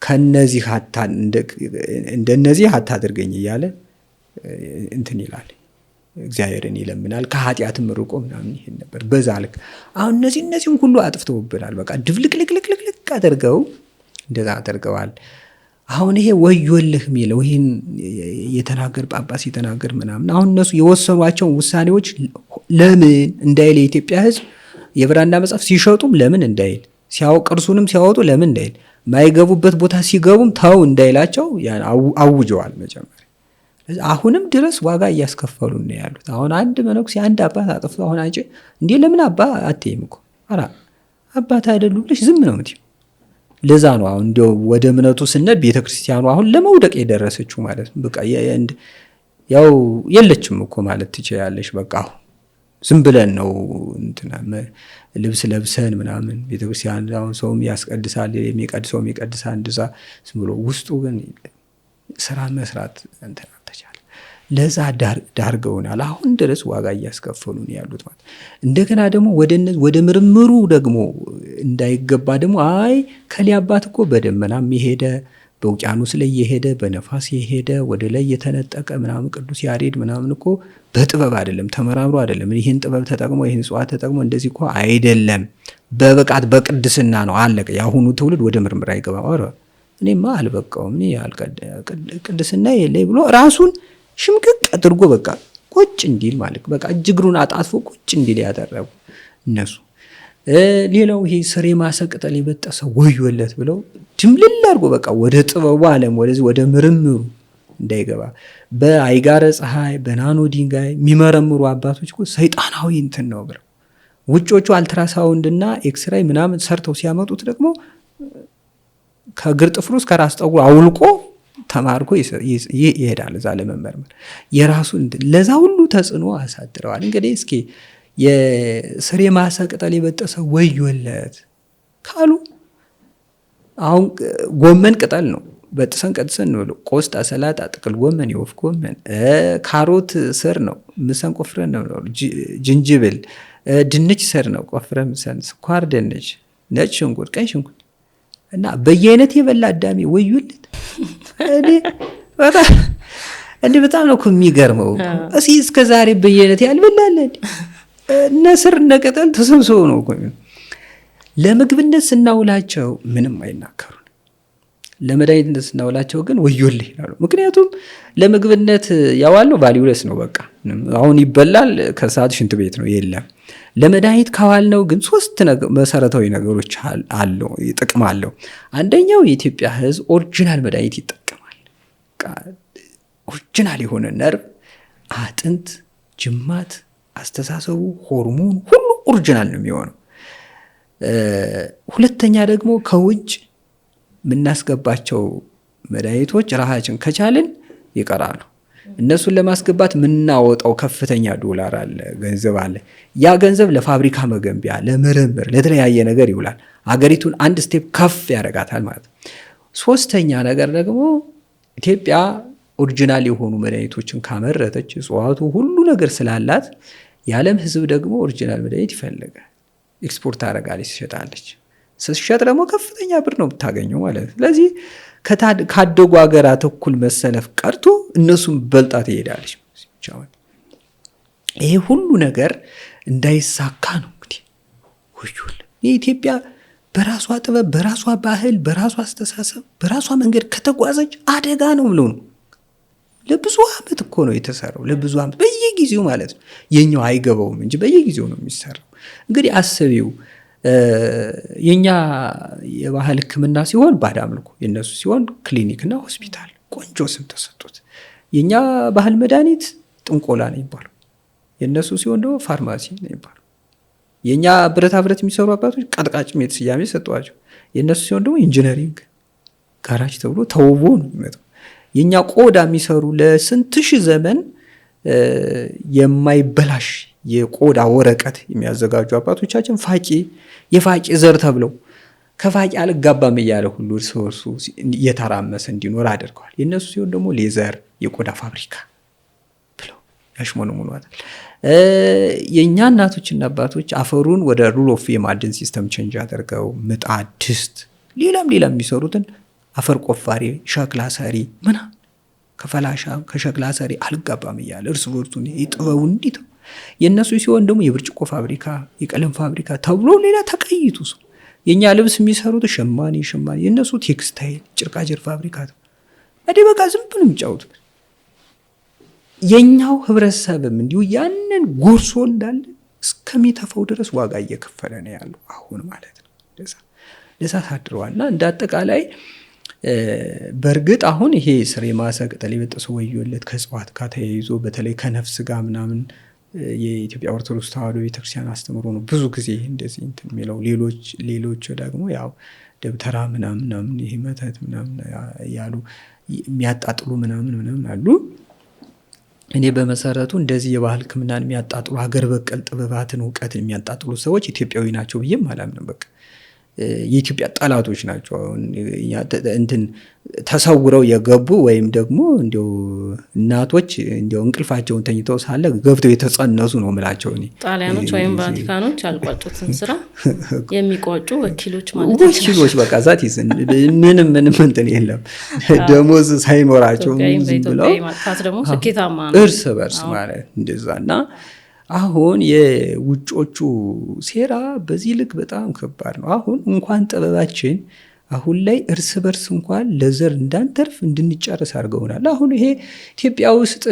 ከነዚህ እንደነዚህ አታድርገኝ እያለ እንትን ይላል፣ እግዚአብሔርን ይለምናል። ከኃጢአትም ርቆ ምናምን ይሄን ነበር። በዛ ልክ አሁን እነዚህም ሁሉ አጥፍተውብናል። በቃ ድብልቅልቅልቅልቅ አድርገው እንደዛ አድርገዋል። አሁን ይሄ ወዮልህ የሚለው ይህን የተናገር ጳጳስ የተናገር ምናምን አሁን እነሱ የወሰኗቸውን ውሳኔዎች ለምን እንዳይል የኢትዮጵያ ሕዝብ የብራና መጽሐፍ ሲሸጡም ለምን እንዳይል፣ ቅርሱንም ሲያወጡ ለምን እንዳይል፣ ማይገቡበት ቦታ ሲገቡም ተው እንዳይላቸው አውጀዋል መጀመሪያ። አሁንም ድረስ ዋጋ እያስከፈሉ ነው ያሉት። አሁን አንድ መነኩሴ አንድ አባት አጥፍቶ አሁን አንቺ እንዴ ለምን አባ አትይም እኮ አባት አይደሉ ብለሽ ዝም ነው የምትይው። ለዛ ነው አሁን እንደው ወደ እምነቱ ስንል ቤተክርስቲያኑ አሁን ለመውደቅ የደረሰችው ማለት ነው። በቃ ያው የለችም እኮ ማለት ትችያለሽ። በቃ ዝም ብለን ነው እንትና ልብስ ለብሰን ምናምን ቤተክርስቲያን አሁን ሰውም ያስቀድሳል፣ የሚቀድሰው ይቀድሳል። እንደዛ ዝም ብሎ ውስጡ ግን ስራ መስራት እንትና ተቻለ። ለዛ ዳርገውናል። አሁን ድረስ ዋጋ እያስከፈሉ ነው ያሉት ማለት። እንደገና ደግሞ ወደ ምርምሩ ደግሞ እንዳይገባ ደግሞ ከሊ አባት እኮ በደመናም የሄደ በውቅያኖስ ላይ የሄደ በነፋስ የሄደ ወደ ላይ የተነጠቀ ምናምን ቅዱስ ያሬድ ምናምን እኮ በጥበብ አይደለም ተመራምሮ አይደለም ይህን ጥበብ ተጠቅሞ ይህን ጽዋት ተጠቅሞ እንደዚህ እኮ አይደለም። በብቃት በቅድስና ነው። አለቀ። የአሁኑ ትውልድ ወደ ምርምር አይገባም። ኧረ እኔማ አልበቃውም እኔ ቅድስና የለኝ ብሎ ራሱን ሽምቅቅ አድርጎ በቃ ቁጭ እንዲል ማለት በቃ እጅግሩን አጣጥፎ ቁጭ እንዲል ያደረጉ እነሱ። ሌላው ይሄ ስር የማሰቅጠል የበጠሰ ወዮለት ብለው ድምልል አድርጎ በቃ ወደ ጥበቡ ዓለም ወደ ምርምሩ እንዳይገባ በአይጋረ ፀሐይ በናኖ ድንጋይ የሚመረምሩ አባቶች እኮ ሰይጣናዊ እንትን ነው ብለው ውጮቹ አልትራሳውንድና ኤክስራይ ምናምን ሰርተው ሲያመጡት ደግሞ ከእግር ጥፍሩ እስከ ራስ ጠጉሩ አውልቆ ተማርኮ ይሄዳል እዛ ለመመርመር የራሱ ለዛ ሁሉ ተጽዕኖ አሳድረዋል። እንግዲህ እስኪ የስር የማሰቅጠል የበጠሰ ወዮለት ካሉ አሁን ጎመን ቅጠል ነው በጥሰን ቀጥሰን ነው። ቆስጣ፣ ሰላጣ፣ ጥቅል ጎመን፣ የወፍ ጎመን፣ ካሮት ስር ነው ምሰን ቆፍረን ነው። ጅንጅብል፣ ድንች ስር ነው ቆፍረን ምሰን፣ ስኳር ድንች፣ ነጭ ሽንኩርት፣ ቀይ ሽንኩርት እና በየአይነት የበላ አዳሚ ወዮለት። እኔ በጣም ነው የሚገርመው። እስከ ዛሬ በየአይነት ያልበላለ እነ ስር እነ ቅጠል ተሰብስበው ነው እኮ ለምግብነት ስናውላቸው ምንም አይናከሩን። ለመድኃኒትነት ስናውላቸው ግን ወዮልህ ይላሉ። ምክንያቱም ለምግብነት ያዋልነው ቫልዩለስ ነው። በቃ አሁን ይበላል፣ ከሰዓት ሽንት ቤት ነው የለም። ለመድኃኒት ካዋልነው ግን 3 መሰረታዊ ነገሮች አለው፣ ጥቅም አለው። አንደኛው የኢትዮጵያ ሕዝብ ኦሪጂናል መድኃኒት ይጠቀማል። ኦሪጂናል የሆነ ነርቭ፣ አጥንት፣ ጅማት፣ አስተሳሰቡ፣ ሆርሞን ሁሉ ኦሪጂናል ነው የሚሆነው። ሁለተኛ ደግሞ ከውጭ የምናስገባቸው መድኃኒቶች ራሳችን ከቻልን ይቀራሉ። እነሱን ለማስገባት የምናወጣው ከፍተኛ ዶላር አለ፣ ገንዘብ አለ። ያ ገንዘብ ለፋብሪካ መገንቢያ፣ ለምርምር፣ ለተለያየ ነገር ይውላል። አገሪቱን አንድ ስቴፕ ከፍ ያደርጋታል ማለት ነው። 3ኛ ነገር ደግሞ ኢትዮጵያ ኦሪጂናል የሆኑ መድኃኒቶችን ካመረተች እጽዋቱ ሁሉ ነገር ስላላት የዓለም ሕዝብ ደግሞ ኦሪጂናል መድኃኒት ይፈልጋል። ኤክስፖርት ታደርጋለች፣ ትሸጣለች። ስትሸጥ ደግሞ ከፍተኛ ብር ነው የምታገኘው ማለት ነው። ስለዚህ ካደጉ ሀገራት እኩል መሰለፍ ቀርቶ እነሱም በልጣ ትሄዳለች። ይሄ ሁሉ ነገር እንዳይሳካ ነው እንግዲህ ወዮል። የኢትዮጵያ በራሷ ጥበብ፣ በራሷ ባህል፣ በራሷ አስተሳሰብ፣ በራሷ መንገድ ከተጓዘች አደጋ ነው ብሎ ነው። ለብዙ ዓመት እኮ ነው የተሰራው፣ ለብዙ ዓመት በየጊዜው ማለት ነው። የኛው አይገባውም እንጂ በየጊዜው ነው የሚሰራው። እንግዲህ አስቢው የኛ የባህል ሕክምና ሲሆን ባዕድ አምልኮ፣ የነሱ ሲሆን ክሊኒክና ሆስፒታል ቆንጆ ስም ተሰጥቶት፣ የኛ ባህል መድኃኒት ጥንቆላ ነው ይባሉ፣ የነሱ ሲሆን ደግሞ ፋርማሲ ነው ይባሉ። የኛ ብረታ ብረት የሚሰሩ አባቶች ቀጥቃጭ ሜት ስያሜ ሰጠዋቸው፣ የነሱ ሲሆን ደግሞ ኢንጂነሪንግ ጋራጅ ተብሎ ተውቦ ነው የሚመጣው። የኛ ቆዳ የሚሰሩ ለስንት ሺህ ዘመን የማይበላሽ የቆዳ ወረቀት የሚያዘጋጁ አባቶቻችን የፋቂ ዘር ተብለው ከፋቂ አልጋባም እያለ ሁሉ እርስ በርሱ እየተራመሰ እንዲኖር አድርገዋል። የእነሱ ሲሆን ደግሞ ሌዘር የቆዳ ፋብሪካ ብለው ያሽሞነሙኗታል። የእኛ እናቶችና አባቶች አፈሩን ወደ ሩል ኦፍ የማዕድን ሲስተም ቼንጅ አድርገው ምጣድ፣ ድስት፣ ሌላም የሚሰሩትን አፈር ቆፋሪ፣ ሸክላ ሰሪ ምናምን ከፈላሻ ከሸክላ ሰሪ አልጋባም እያለ እርስ በርሱ ጥበቡ እንዲተው። የእነሱ ሲሆን ደግሞ የብርጭቆ ፋብሪካ፣ የቀለም ፋብሪካ ተብሎ ሌላ ተቀይቱ ሰው። የእኛ ልብስ የሚሰሩት ሸማኔ፣ የእነሱ ቴክስታይል ጨርቃጨርቅ ፋብሪካ ነው። በቃ ዝም ብሎ የሚጫወቱት። የኛው ህብረተሰብም እንዲሁ ያንን ጎርሶ እንዳለ እስከሚተፈው ድረስ ዋጋ እየከፈለ ነው ያለው አሁን ማለት ነው። ለዛ ታድረዋልና እንደ አጠቃላይ በእርግጥ አሁን ይሄ ስር የማሰ ቅጠል የበጠሰ ወዮለት ከእጽዋት ጋር ተያይዞ በተለይ ከነፍስ ጋር ምናምን የኢትዮጵያ ኦርቶዶክስ ተዋሕዶ ቤተክርስቲያን አስተምሮ ነው ብዙ ጊዜ እንደዚህ እንትን የሚለው። ሌሎች ደግሞ ያው ደብተራ ምናምን ይሄ መተት ምናምን ያሉ የሚያጣጥሉ ምናምን አሉ። እኔ በመሰረቱ እንደዚህ የባህል ሕክምናን የሚያጣጥሉ ሀገር በቀል ጥበባትን እውቀትን የሚያጣጥሉ ሰዎች ኢትዮጵያዊ ናቸው ብዬም አላምንም። በቃ የኢትዮጵያ ጠላቶች ናቸው። እንትን ተሰውረው የገቡ ወይም ደግሞ እንዲያው እናቶች እንዲያው እንቅልፋቸውን ተኝተው ሳለ ገብተው የተጸነሱ ነው የምላቸው። እኔ ጣሊያኖች ወይም ቫቲካኖች ያልቋጩትን ስራ የሚቋጩ ወኪሎች ማለት ነው። ወኪሎች በቃ ዛት ይዘን ምንም እንትን የለም ደሞዝ ሳይኖራቸው ዝም ብለው ማጥፋት ደግሞ ስኬታማ ነው እርስ በርስ ማለት እንደዛና አሁን የውጮቹ ሴራ በዚህ ልክ በጣም ከባድ ነው። አሁን እንኳን ጥበባችን አሁን ላይ እርስ በርስ እንኳን ለዘር እንዳንተርፍ እንድንጨርስ አድርገውናል። አሁን ይሄ ኢትዮጵያ ውስጥ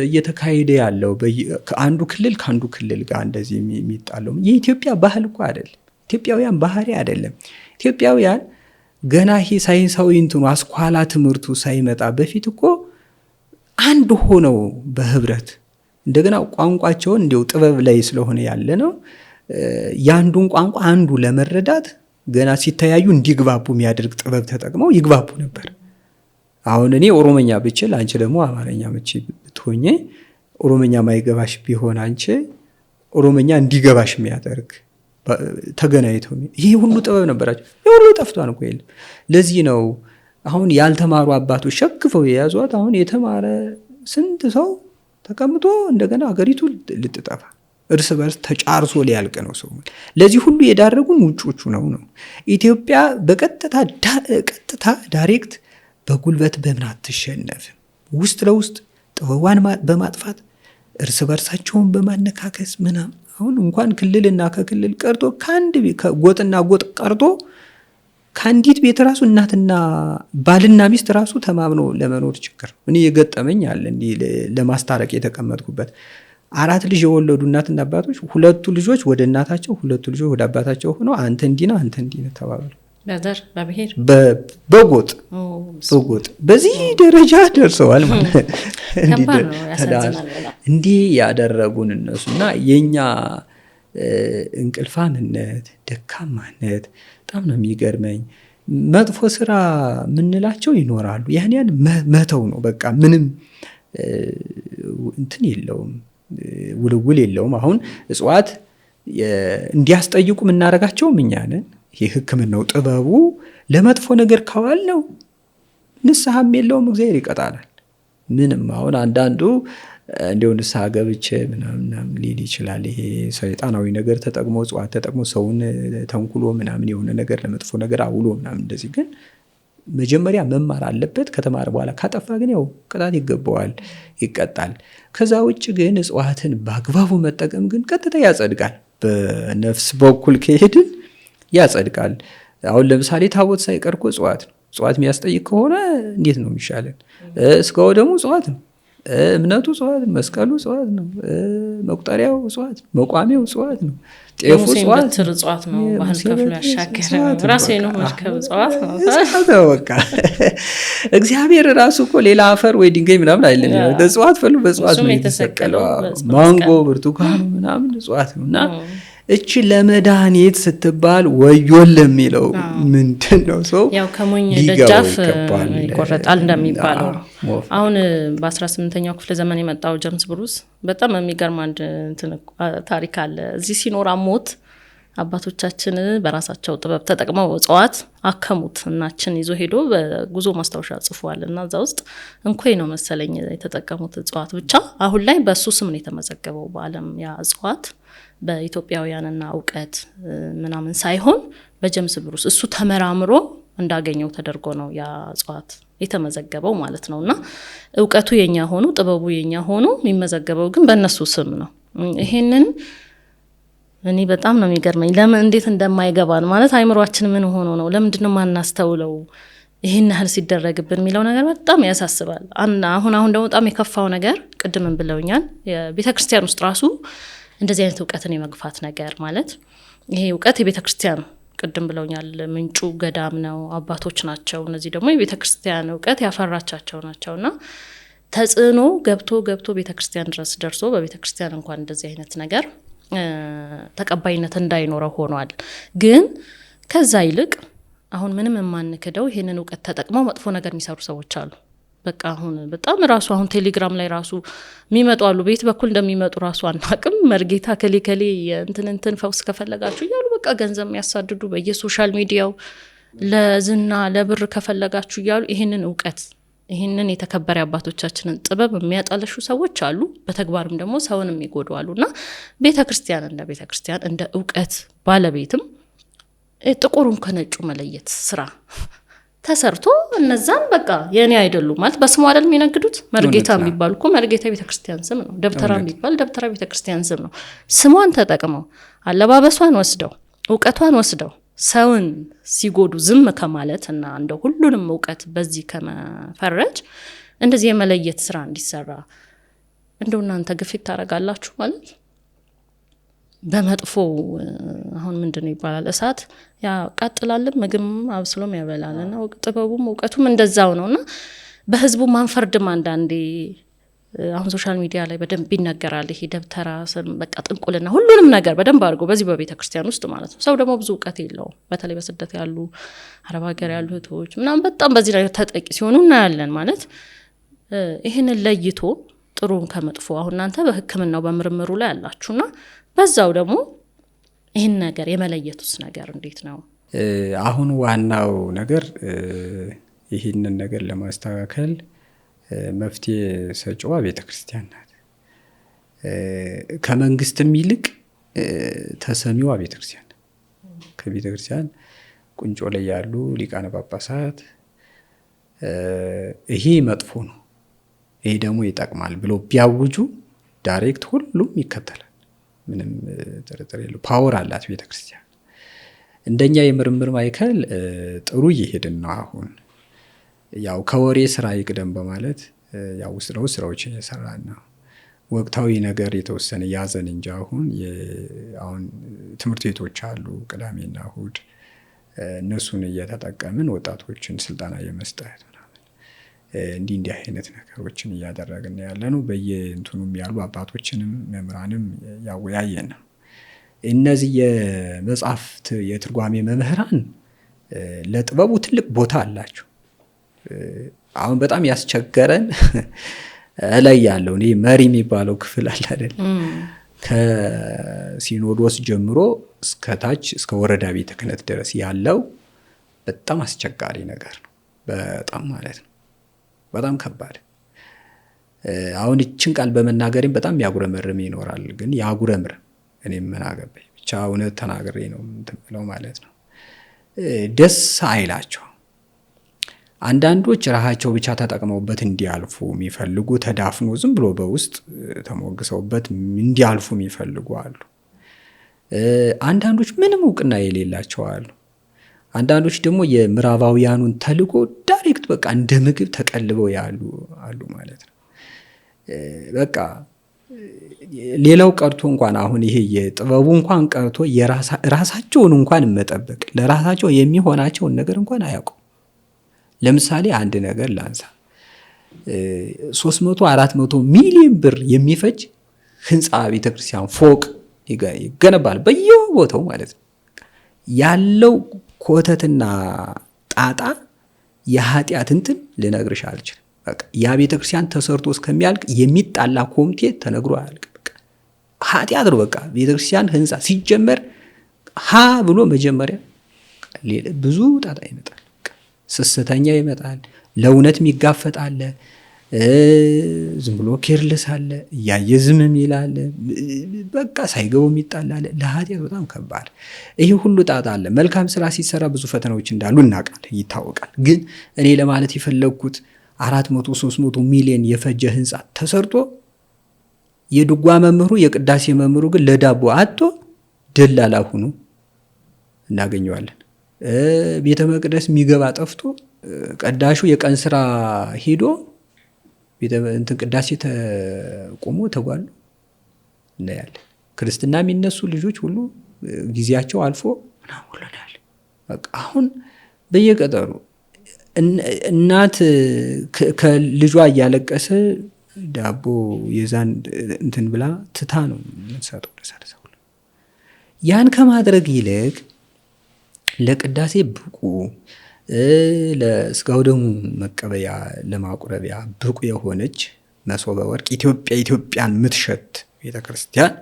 እየተካሄደ ያለው ከአንዱ ክልል ጋር እንደዚህ የሚጣለው የኢትዮጵያ ባህል እኮ አይደለም፣ ኢትዮጵያውያን ባህሪ አይደለም። ኢትዮጵያውያን ገና ይሄ ሳይንሳዊ እንትኑ አስኳላ ትምህርቱ ሳይመጣ በፊት እኮ አንድ ሆነው በህብረት እንደገና ቋንቋቸውን እንዲው ጥበብ ላይ ስለሆነ ያለ ነው ያንዱን ቋንቋ አንዱ ለመረዳት ገና ሲተያዩ እንዲግባቡ የሚያደርግ ጥበብ ተጠቅመው ይግባቡ ነበር። አሁን እኔ ኦሮሞኛ ብችል አንቺ ደግሞ አማርኛ ብትሆኚ ኦሮሞኛ ማይገባሽ ቢሆን አንቺ ኦሮሞኛ እንዲገባሽ የሚያደርግ ተገናኝተው ይሄ ሁሉ ጥበብ ነበራቸው። ይሄ ሁሉ ጠፍቷን እኮ የለም። ለዚህ ነው አሁን ያልተማሩ አባቶች ሸክፈው የያዟት። አሁን የተማረ ስንት ሰው ተቀምጦ እንደገና ሀገሪቱ ልትጠፋ እርስ በርስ ተጫርሶ ሊያልቅ ነው ሰው። ለዚህ ሁሉ የዳረጉን ውጮቹ ነው። ኢትዮጵያ በቀጥታ ዳይሬክት በጉልበት በምን አትሸነፍም። ውስጥ ለውስጥ ጥበቧን በማጥፋት እርስ በርሳቸውን በማነካከስ ምናምን አሁን እንኳን ክልልና ከክልል ቀርቶ ከአንድ ጎጥና ጎጥ ቀርቶ ከአንዲት ቤት ራሱ እናትና ባልና ሚስት ራሱ ተማምኖ ለመኖር ችግር ነው። እኔ የገጠመኝ አለ እንዲህ ለማስታረቅ የተቀመጥኩበት 4 ልጅ የወለዱ እናትና አባቶች 2 ልጆች ወደ እናታቸው 2 ልጆች ወደ አባታቸው ሆነው አንተ እንዲና አንተ እንዲና ተባባሉ። በዘር በብሔር በጎጥ በዚህ ደረጃ ደርሰዋል ማለት እንዲህ ያደረጉን እነሱና የኛ እንቅልፋምነት ደካማነት በጣም ነው የሚገርመኝ። መጥፎ ስራ ምንላቸው ይኖራሉ። ያን መተው ነው በቃ ምንም እንትን የለውም ውልውል የለውም። አሁን እጽዋት እንዲያስጠይቁ የምናደርጋቸው እኛ ነን። ይህ ሕክምናው ጥበቡ ለመጥፎ ነገር ካዋል ነው ንስሐም የለውም፣ እግዚአብሔር ይቀጣናል። ምንም አሁን አንዳንዱ እንዲሁ ንስሐ ገብቼ ምናምን ሊል ይችላል። ይሄ ሰይጣናዊ ነገር ተጠቅሞ እጽዋት ተጠቅሞ ሰውን ተንኩሎ ምናምን የሆነ ነገር ለመጥፎ ነገር አውሎ ምናምን እንደዚህ። ግን መጀመሪያ መማር አለበት። ከተማረ በኋላ ካጠፋ ግን ያው ቅጣት ይገባዋል፣ ይቀጣል። ከዛ ውጭ ግን እጽዋትን በአግባቡ መጠቀም ግን ቀጥታ ያጸድቃል። በነፍስ በኩል ከሄድን ያጸድቃል። አሁን ለምሳሌ ታቦት ሳይቀር እኮ እጽዋት ነው። እጽዋት የሚያስጠይቅ ከሆነ እንዴት ነው የሚሻለን? እስከው ደግሞ እጽዋት ነው። እምነቱ እጽዋት፣ መስቀሉ እጽዋት ነው፣ መቁጠሪያው እጽዋት፣ መቋሚያው እጽዋት ነው፣ ጤፉ እጽዋት ነው፣ ባህል ከፍሎ ያሻገረ ራሴ ነው መርከብ እጽዋት ነው። በቃ እግዚአብሔር ራሱ እኮ ሌላ አፈር ወይ ድንጋይ ምናምን አይደለም፣ እጽዋት ፈሉ በእጽዋት ነው የተሰቀለው። ማንጎ፣ ብርቱካኑ ምናምን እጽዋት ነው። እና እቺ ለመድኃኒት ስትባል ወዮል የሚለው ምንድን ነው? ሰው ያው ከሞኝ ደጃፍ ይቆረጣል እንደሚባለው። አሁን በ18ኛው ክፍለ ዘመን የመጣው ጀምስ ብሩስ በጣም የሚገርም አንድ ታሪክ አለ። እዚህ ሲኖር አሞት አባቶቻችን በራሳቸው ጥበብ ተጠቅመው እጽዋት አከሙት። እናችን ይዞ ሄዶ በጉዞ ማስታወሻ ጽፏል። እና እዛ ውስጥ እንኮይ ነው መሰለኝ የተጠቀሙት እጽዋት ብቻ። አሁን ላይ በሱ ስም ነው የተመዘገበው በዓለም ያ እጽዋት በኢትዮጵያውያንና እውቀት ምናምን ሳይሆን በጀምስ ብሩስ እሱ ተመራምሮ እንዳገኘው ተደርጎ ነው ያ እጽዋት የተመዘገበው ማለት ነው። እና እውቀቱ የኛ ሆኖ ጥበቡ የኛ ሆኖ የሚመዘገበው ግን በእነሱ ስም ነው። ይሄንን እኔ በጣም ነው የሚገርመኝ። ለምን እንዴት እንደማይገባን ማለት አይምሯችን ምን ሆኖ ነው ለምንድነው ማናስተውለው ይሄን ያህል ሲደረግብን የሚለው ነገር በጣም ያሳስባል። አሁን ደግሞ በጣም የከፋው ነገር ቅድምን ብለውኛል፣ የቤተክርስቲያን ውስጥ ራሱ እንደዚህ አይነት እውቀትን የመግፋት ነገር ማለት ይሄ እውቀት የቤተክርስቲያን ቅድም ብለውኛል ምንጩ ገዳም ነው፣ አባቶች ናቸው። እነዚህ ደግሞ የቤተክርስቲያን እውቀት ያፈራቻቸው ናቸውና ተጽዕኖ ገብቶ ቤተክርስቲያን ድረስ ደርሶ በቤተክርስቲያን እንኳን እንደዚህ አይነት ነገር ተቀባይነት እንዳይኖረው ሆኗል። ግን ከዛ ይልቅ አሁን ምንም የማንክደው ይሄንን እውቀት ተጠቅመው መጥፎ ነገር የሚሰሩ ሰዎች አሉ። በቃ አሁን በጣም ራሱ አሁን ቴሌግራም ላይ ራሱ የሚመጡ አሉ። ቤት በኩል እንደሚመጡ ራሱ አናቅም። መርጌታ ከሌ እንትን ፈውስ ከፈለጋችሁ እያሉ በቃ ገንዘብ የሚያሳድዱ በየሶሻል ሚዲያው ለዝና ለብር ከፈለጋችሁ እያሉ ይሄንን እውቀት ይሄንን የተከበረ አባቶቻችንን ጥበብ የሚያጣለሹ ሰዎች አሉ። በተግባርም ደግሞ ሰውን የሚጎዱ አሉና ቤተክርስቲያን እንደ እውቀት ባለቤትም ጥቁሩን ከነጩ መለየት ስራ ተሰርቶ እነዛን በቃ የኔ አይደሉም ማለት በስሙ አይደል የሚነግዱት። መርጌታ የሚባል እኮ መርጌታ ቤተክርስቲያን ስም ነው። ደብተራ የሚባል ደብተራ ቤተክርስቲያን ስም ነው። ስሟን ተጠቅመው አለባበሷን ወስደው እውቀቷን ወስደው ሰውን ሲጎዱ ዝም ከማለት እና እንደ ሁሉንም እውቀት በዚህ ከመፈረጅ እንደዚህ የመለየት ስራ እንዲሰራ እንደው እናንተ ግፊት ታረጋላችሁ ማለት በመጥፎ አሁን ምንድነው ይባላል እሳት ያቃጥላል ምግብ አብስሎም ያበላልና ጥበቡም እውቀቱም እንደዛው ነውና በህዝቡ ማንፈርድም አንዳንዴ አሁን ሶሻል ሚዲያ ላይ በደንብ ይነገራል። ይሄ ደብተራ በቃ ጥንቁልና ሁሉንም ነገር በደንብ አድርጎ በዚህ በቤተክርስቲያን ውስጥ ማለት ነው። ሰው ደግሞ ብዙ እውቀት የለውም። በተለይ በስደት ያሉ አረብ ሀገር ያሉ እህቶች ምናምን በጣም በዚህ ላይ ተጠቂ ሲሆኑ እናያለን። ማለት ይሄንን ለይቶ ጥሩን ከመጥፎ አሁን እናንተ በሕክምናው በምርምሩ ላይ አላችሁና በዛው ደግሞ ይሄን ነገር የመለየቱስ ነገር እንዴት ነው? አሁን ዋናው ነገር ይሄንን ነገር ለማስተካከል መፍትሄ ሰጪዋ ቤተክርስቲያን ናት። ከመንግስትም ይልቅ ተሰሚዋ ቤተክርስቲያን ናት። ከቤተክርስቲያን ቁንጮ ላይ ያሉ ሊቃነ ጳጳሳት ይሄ መጥፎ ነው ይሄ ደግሞ ይጠቅማል ብሎ ቢያውጁ ዳይሬክት ሁሉም ይከተላል። ምንም ጥርጥር የለው። ፓወር አላት ቤተክርስቲያን። እንደኛ የምርምር ማዕከል ጥሩ እየሄድን ነው። አሁን ያው ከወሬ ስራ ይቅደም በማለት ያው ውስጥ ለውስጥ ስራዎችን እየሰራን ነው። ወቅታዊ ነገር የተወሰነ ያዘን እንጂ አሁን ትምህርት ቤቶች አሉ ቅዳሜና እሁድ እነሱን እየተጠቀምን ወጣቶችን ስልጠና የመስጠት እንዲህ አይነት ነገሮችን እያደረግን ያለነው በየእንትኑም ያሉ አባቶችንም መምህራንም ያወያየን ነው። እነዚህ የመጽሐፍት የትርጓሜ መምህራን ለጥበቡ ትልቅ ቦታ አላቸው። አሁን በጣም ያስቸገረን ላይ ያለው እኔ መሪ የሚባለው ክፍል አለ አይደል? ከሲኖዶስ ጀምሮ እስከ ታች እስከ ወረዳ ቤተ ክህነት ድረስ ያለው በጣም አስቸጋሪ ነገር ነው። በጣም ማለት ነው በጣም ከባድ። አሁን እችን ቃል በመናገሬም በጣም ያጉረመርም ይኖራል። ግን ያጉረምርም እኔም ምን አገባኝ ብቻ እውነት ተናግሬ ነው የምለው ማለት ነው። ደስ አይላቸው። አንዳንዶች ራሳቸው ብቻ ተጠቅመውበት እንዲያልፉ የሚፈልጉ ተዳፍኖ ዝም ብሎ በውስጥ ተሞግሰውበት እንዲያልፉ የሚፈልጉ አሉ። አንዳንዶች ምንም እውቅና የሌላቸው አሉ። አንዳንዶች ደግሞ የምዕራባውያኑን ተልዕኮ ዳይሬክት በቃ እንደ ምግብ ተቀልበው ያሉ አሉ ማለት ነው። በቃ ሌላው ቀርቶ እንኳን አሁን ይሄ የጥበቡ እንኳን ቀርቶ ራሳቸውን እንኳን መጠበቅ ለራሳቸው የሚሆናቸውን ነገር እንኳን አያውቁም። ለምሳሌ አንድ ነገር ላንሳ። 300-400 ሚሊዮን ብር የሚፈጅ ህንፃ ቤተክርስቲያን ፎቅ ይገነባል በየቦታው ማለት ነው። ያለው ኮተትና ጣጣ የኃጢአት እንትን ልነግርሽ አልችልም። በቃ ያ ቤተክርስቲያን ተሰርቶ እስከሚያልቅ የሚጣላ ኮሚቴ ተነግሮ አያልቅ። በቃ ኃጢአት ነው። በቃ ቤተክርስቲያን ህንፃ ሲጀመር ሀ ብሎ መጀመሪያ ብዙ ጣጣ ይመጣል። ስስተኛ ይመጣል። ለእውነት የሚጋፈጥ አለ። ዝም ብሎ ኬርልስ አለ። እያየ ዝም የሚል አለ። በቃ ሳይገባው የሚጣል አለ። ለኃጢአት በጣም ከባድ ይሄ ሁሉ ጣጣ አለ። መልካም ስራ ሲሰራ ብዙ ፈተናዎች እንዳሉ እናውቃለን፣ ይታወቃል። ግን እኔ ለማለት የፈለግኩት 400-300 ሚሊዮን የፈጀ ህንፃ ተሰርቶ የድጓ መምህሩ የቅዳሴ መምህሩ ግን ለዳቦ አጥቶ ደላላ ሁኑ እናገኘዋለን። ቤተ መቅደስ የሚገባ ጠፍቶ ቀዳሹ የቀን ስራ ሄዶ ቅዳሴ ተቆሞ ተጓሉ እናያለን። ክርስትና የሚነሱ ልጆች ሁሉ ጊዜያቸው አልፎ ምናምን ሁለናል። በቃ አሁን በየቀጠሩ እናት ከልጇ እያለቀሰ ዳቦ የዛን እንትን ብላ ትታ ነው የምትሰጠው ለሰርሰው። ያን ከማድረግ ይልቅ ለቅዳሴ ብቁ ለስጋው ደሙ መቀበያ ለማቁረቢያ ብቁ የሆነች መሶበ ወርቅ ኢትዮጵያን ምትሸት ቤተክርስቲያን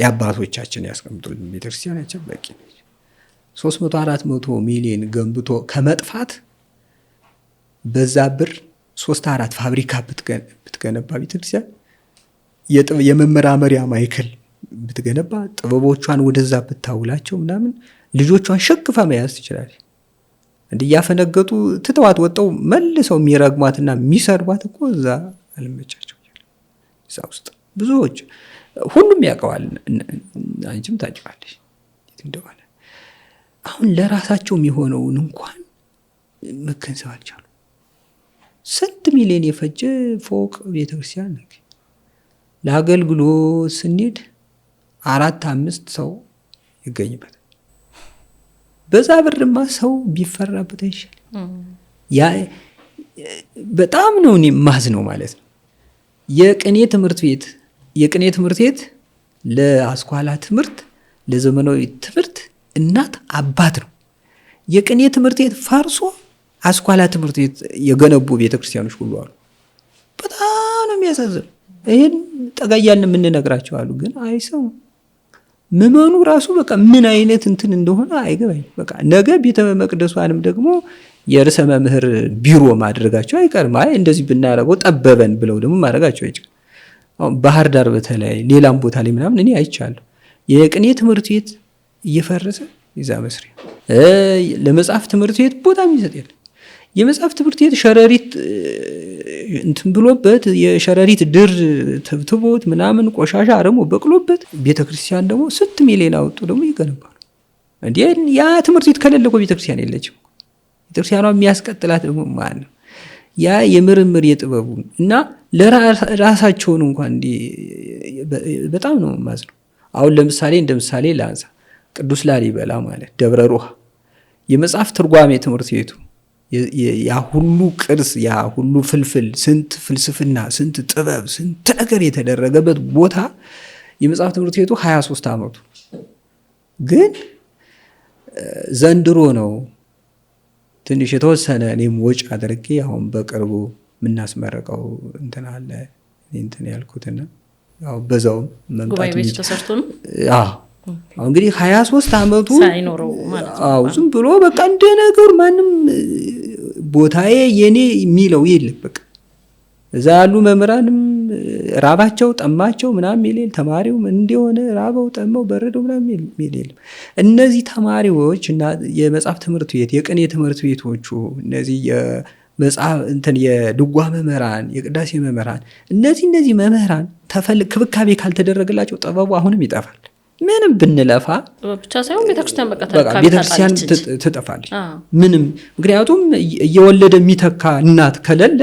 የአባቶቻችን ያስቀምጡልን ቤተክርስቲያናችን በቂ ነች። 300-400 ሚሊዮን ገንብቶ ከመጥፋት በዛ ብር 3-4 ፋብሪካ ብትገነባ ቤተክርስቲያን የመመራመሪያ ማዕከል ብትገነባ ጥበቦቿን ወደዛ ብታውላቸው ምናምን ልጆቿን ሸክፋ መያዝ ትችላለች። እንዲያፈነገጡ ትተዋት ወጣው መልሰው የሚረግሟትና የሚሰርቧት እኮ እዛ አልመቻቸው እዛ ውስጥ ብዙዎች ሁሉም ያውቀዋል። አንቺም ታውቂዋለሽ እንደሆነ። አሁን ለራሳቸው የሚሆነውን እንኳን መገንዘብ አልቻሉ። ስንት ሚሊዮን የፈጀ ፎቅ ቤተክርስቲያን ነው። ለአገልግሎት ስንሄድ 4-5 ሰው ይገኝበታል። በዛ ብርማ ሰው ቢፈራበት አይሻል? ያ በጣም ነው እኔ ማዝ ነው ማለት ነው። የቅኔ ትምህርት ቤት ለአስኳላ ትምህርት ለዘመናዊ ትምህርት እናት አባት ነው። የቅኔ ትምህርት ቤት ፈርሶ አስኳላ ትምህርት ቤት የገነቡ ቤተክርስቲያኖች ሁሉ አሉ። በጣም ነው የሚያሳዝነው። ይሄን ጠጋያልን የምንነግራቸው አሉ፣ ግን አይሰሙም። ምመኑ ራሱ በቃ ምን አይነት እንትን እንደሆነ አይገባኝ። በቃ ነገ ቤተ መቅደሷንም ደግሞ የርዕሰ መምህር ቢሮ ማድረጋቸው አይቀርም። አይ እንደዚህ ብናረገው ጠበበን ብለው ደግሞ ማድረጋቸው አይችልም። አሁን ባህር ዳር በተለይ ሌላም ቦታ ላይ ምናምን እኔ አይቻለሁ። የቅኔ ትምህርት ቤት እየፈረሰ ይዛ መስሪያ ለመጽሐፍ ትምህርት ቤት ቦታ የሚሰጥ የለም። የመጽሐፍ ትምህርት ቤት ሸረሪት እንትን ብሎበት የሸረሪት ድር ተብትቦት ምናምን ቆሻሻ አረሞ በቅሎበት ቤተክርስቲያን ደግሞ 6 ሚሊዮን አወጡ ደግሞ ይገነባሉ። እንዴ ያ ትምህርት ቤት ከሌለ እኮ ቤተክርስቲያን የለችም። ቤተክርስቲያኗ የሚያስቀጥላት ደግሞ ማን ነው? ያ የምርምር የጥበቡ እና ለራሳቸውን እንኳን እንዲ በጣም ነው ማዝነው። አሁን ለምሳሌ እንደምሳሌ ላንሳ። ቅዱስ ላሊበላ ማለት ደብረ ሮሃ የመጽሐፍ ትርጓሜ ትምህርት ቤቱ ያ ሁሉ ቅርስ ያ ሁሉ ፍልፍል ስንት ፍልስፍና ስንት ጥበብ ስንት ነገር የተደረገበት ቦታ የመጽሐፍ ትምህርት ቤቱ 23 ዓመቱ ግን ዘንድሮ ነው ትንሽ የተወሰነ እኔም ወጭ አድርጌ አሁን በቅርቡ የምናስመረቀው እንትን አለ እንትን ያልኩትና ያው በዛው ጉባኤ ቤት ተሰርቶ ነው። አሁን እንግዲህ 23 ዓመቱ ሳይኖረው ማለት ነው። ዝም ብሎ በቃ እንደ ነገር ማንም ቦታዬ የኔ የሚለው የለም። በቃ እዛ ያሉ መምህራንም ራባቸው ጠማቸው ምናምን የሌለ ተማሪው እንደሆነ ራበው ጠመው በረደው ምናምን የለም። እነዚህ ተማሪዎች እና የመጽሐፍ ትምህርት ቤት የቅኔ ትምህርት ቤቶቹ እነዚህ የመጽሐፍ እንትን የድጓ መምህራን የቅዳሴ መምህራን እነዚህ መምህራን ክብካቤ ካልተደረገላቸው ጥበቡ አሁንም ይጠፋል። ምንም ብንለፋ ብቻ ሳይሆን ቤተክርስቲያን ትጠፋለች። ምንም ምክንያቱም እየወለደ የሚተካ እናት ከሌለ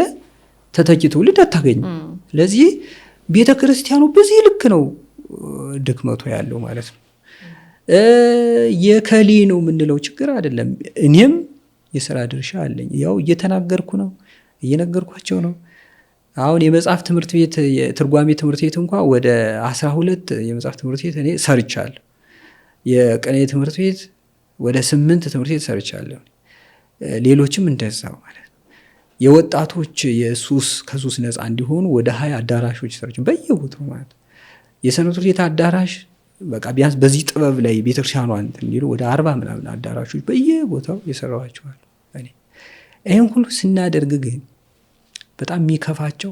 ተተኪ ትውልድ አታገኝም። ስለዚህ ቤተ ክርስቲያኑ በዚህ ልክ ነው ድክመቱ ያለው ማለት ነው። የከሌ ነው የምንለው ችግር አይደለም። እኔም የሥራ ድርሻ አለኝ። ያው እየተናገርኩ ነው፣ እየነገርኳቸው ነው። አሁን የመጽሐፍ ትምህርት ቤት የትርጓሜ ትምህርት ቤት እንኳን ወደ 12 የመጽሐፍ ትምህርት ቤት እኔ ሰርቻለሁ። የቅኔ ትምህርት ቤት ወደ 8 ትምህርት ቤት ሰርቻለሁ። ሌሎችም እንደዛው ማለት ነው። የወጣቶች ከሱስ ነፃ እንዲሆኑ ወደ 20 አዳራሾች ሰርቻለሁ በየቦታው ማለት ነው። የሰንበት ትምህርት ቤት አዳራሽ በቃ ቢያንስ በዚህ ጥበብ ላይ ቤተክርስቲያኗ እንትን እንዲሉ ወደ 40 ምናምን አዳራሾች በየቦታው የሰራዋቸዋል። እኔ ይሄን ሁሉ ስናደርግ ግን በጣም የሚከፋቸው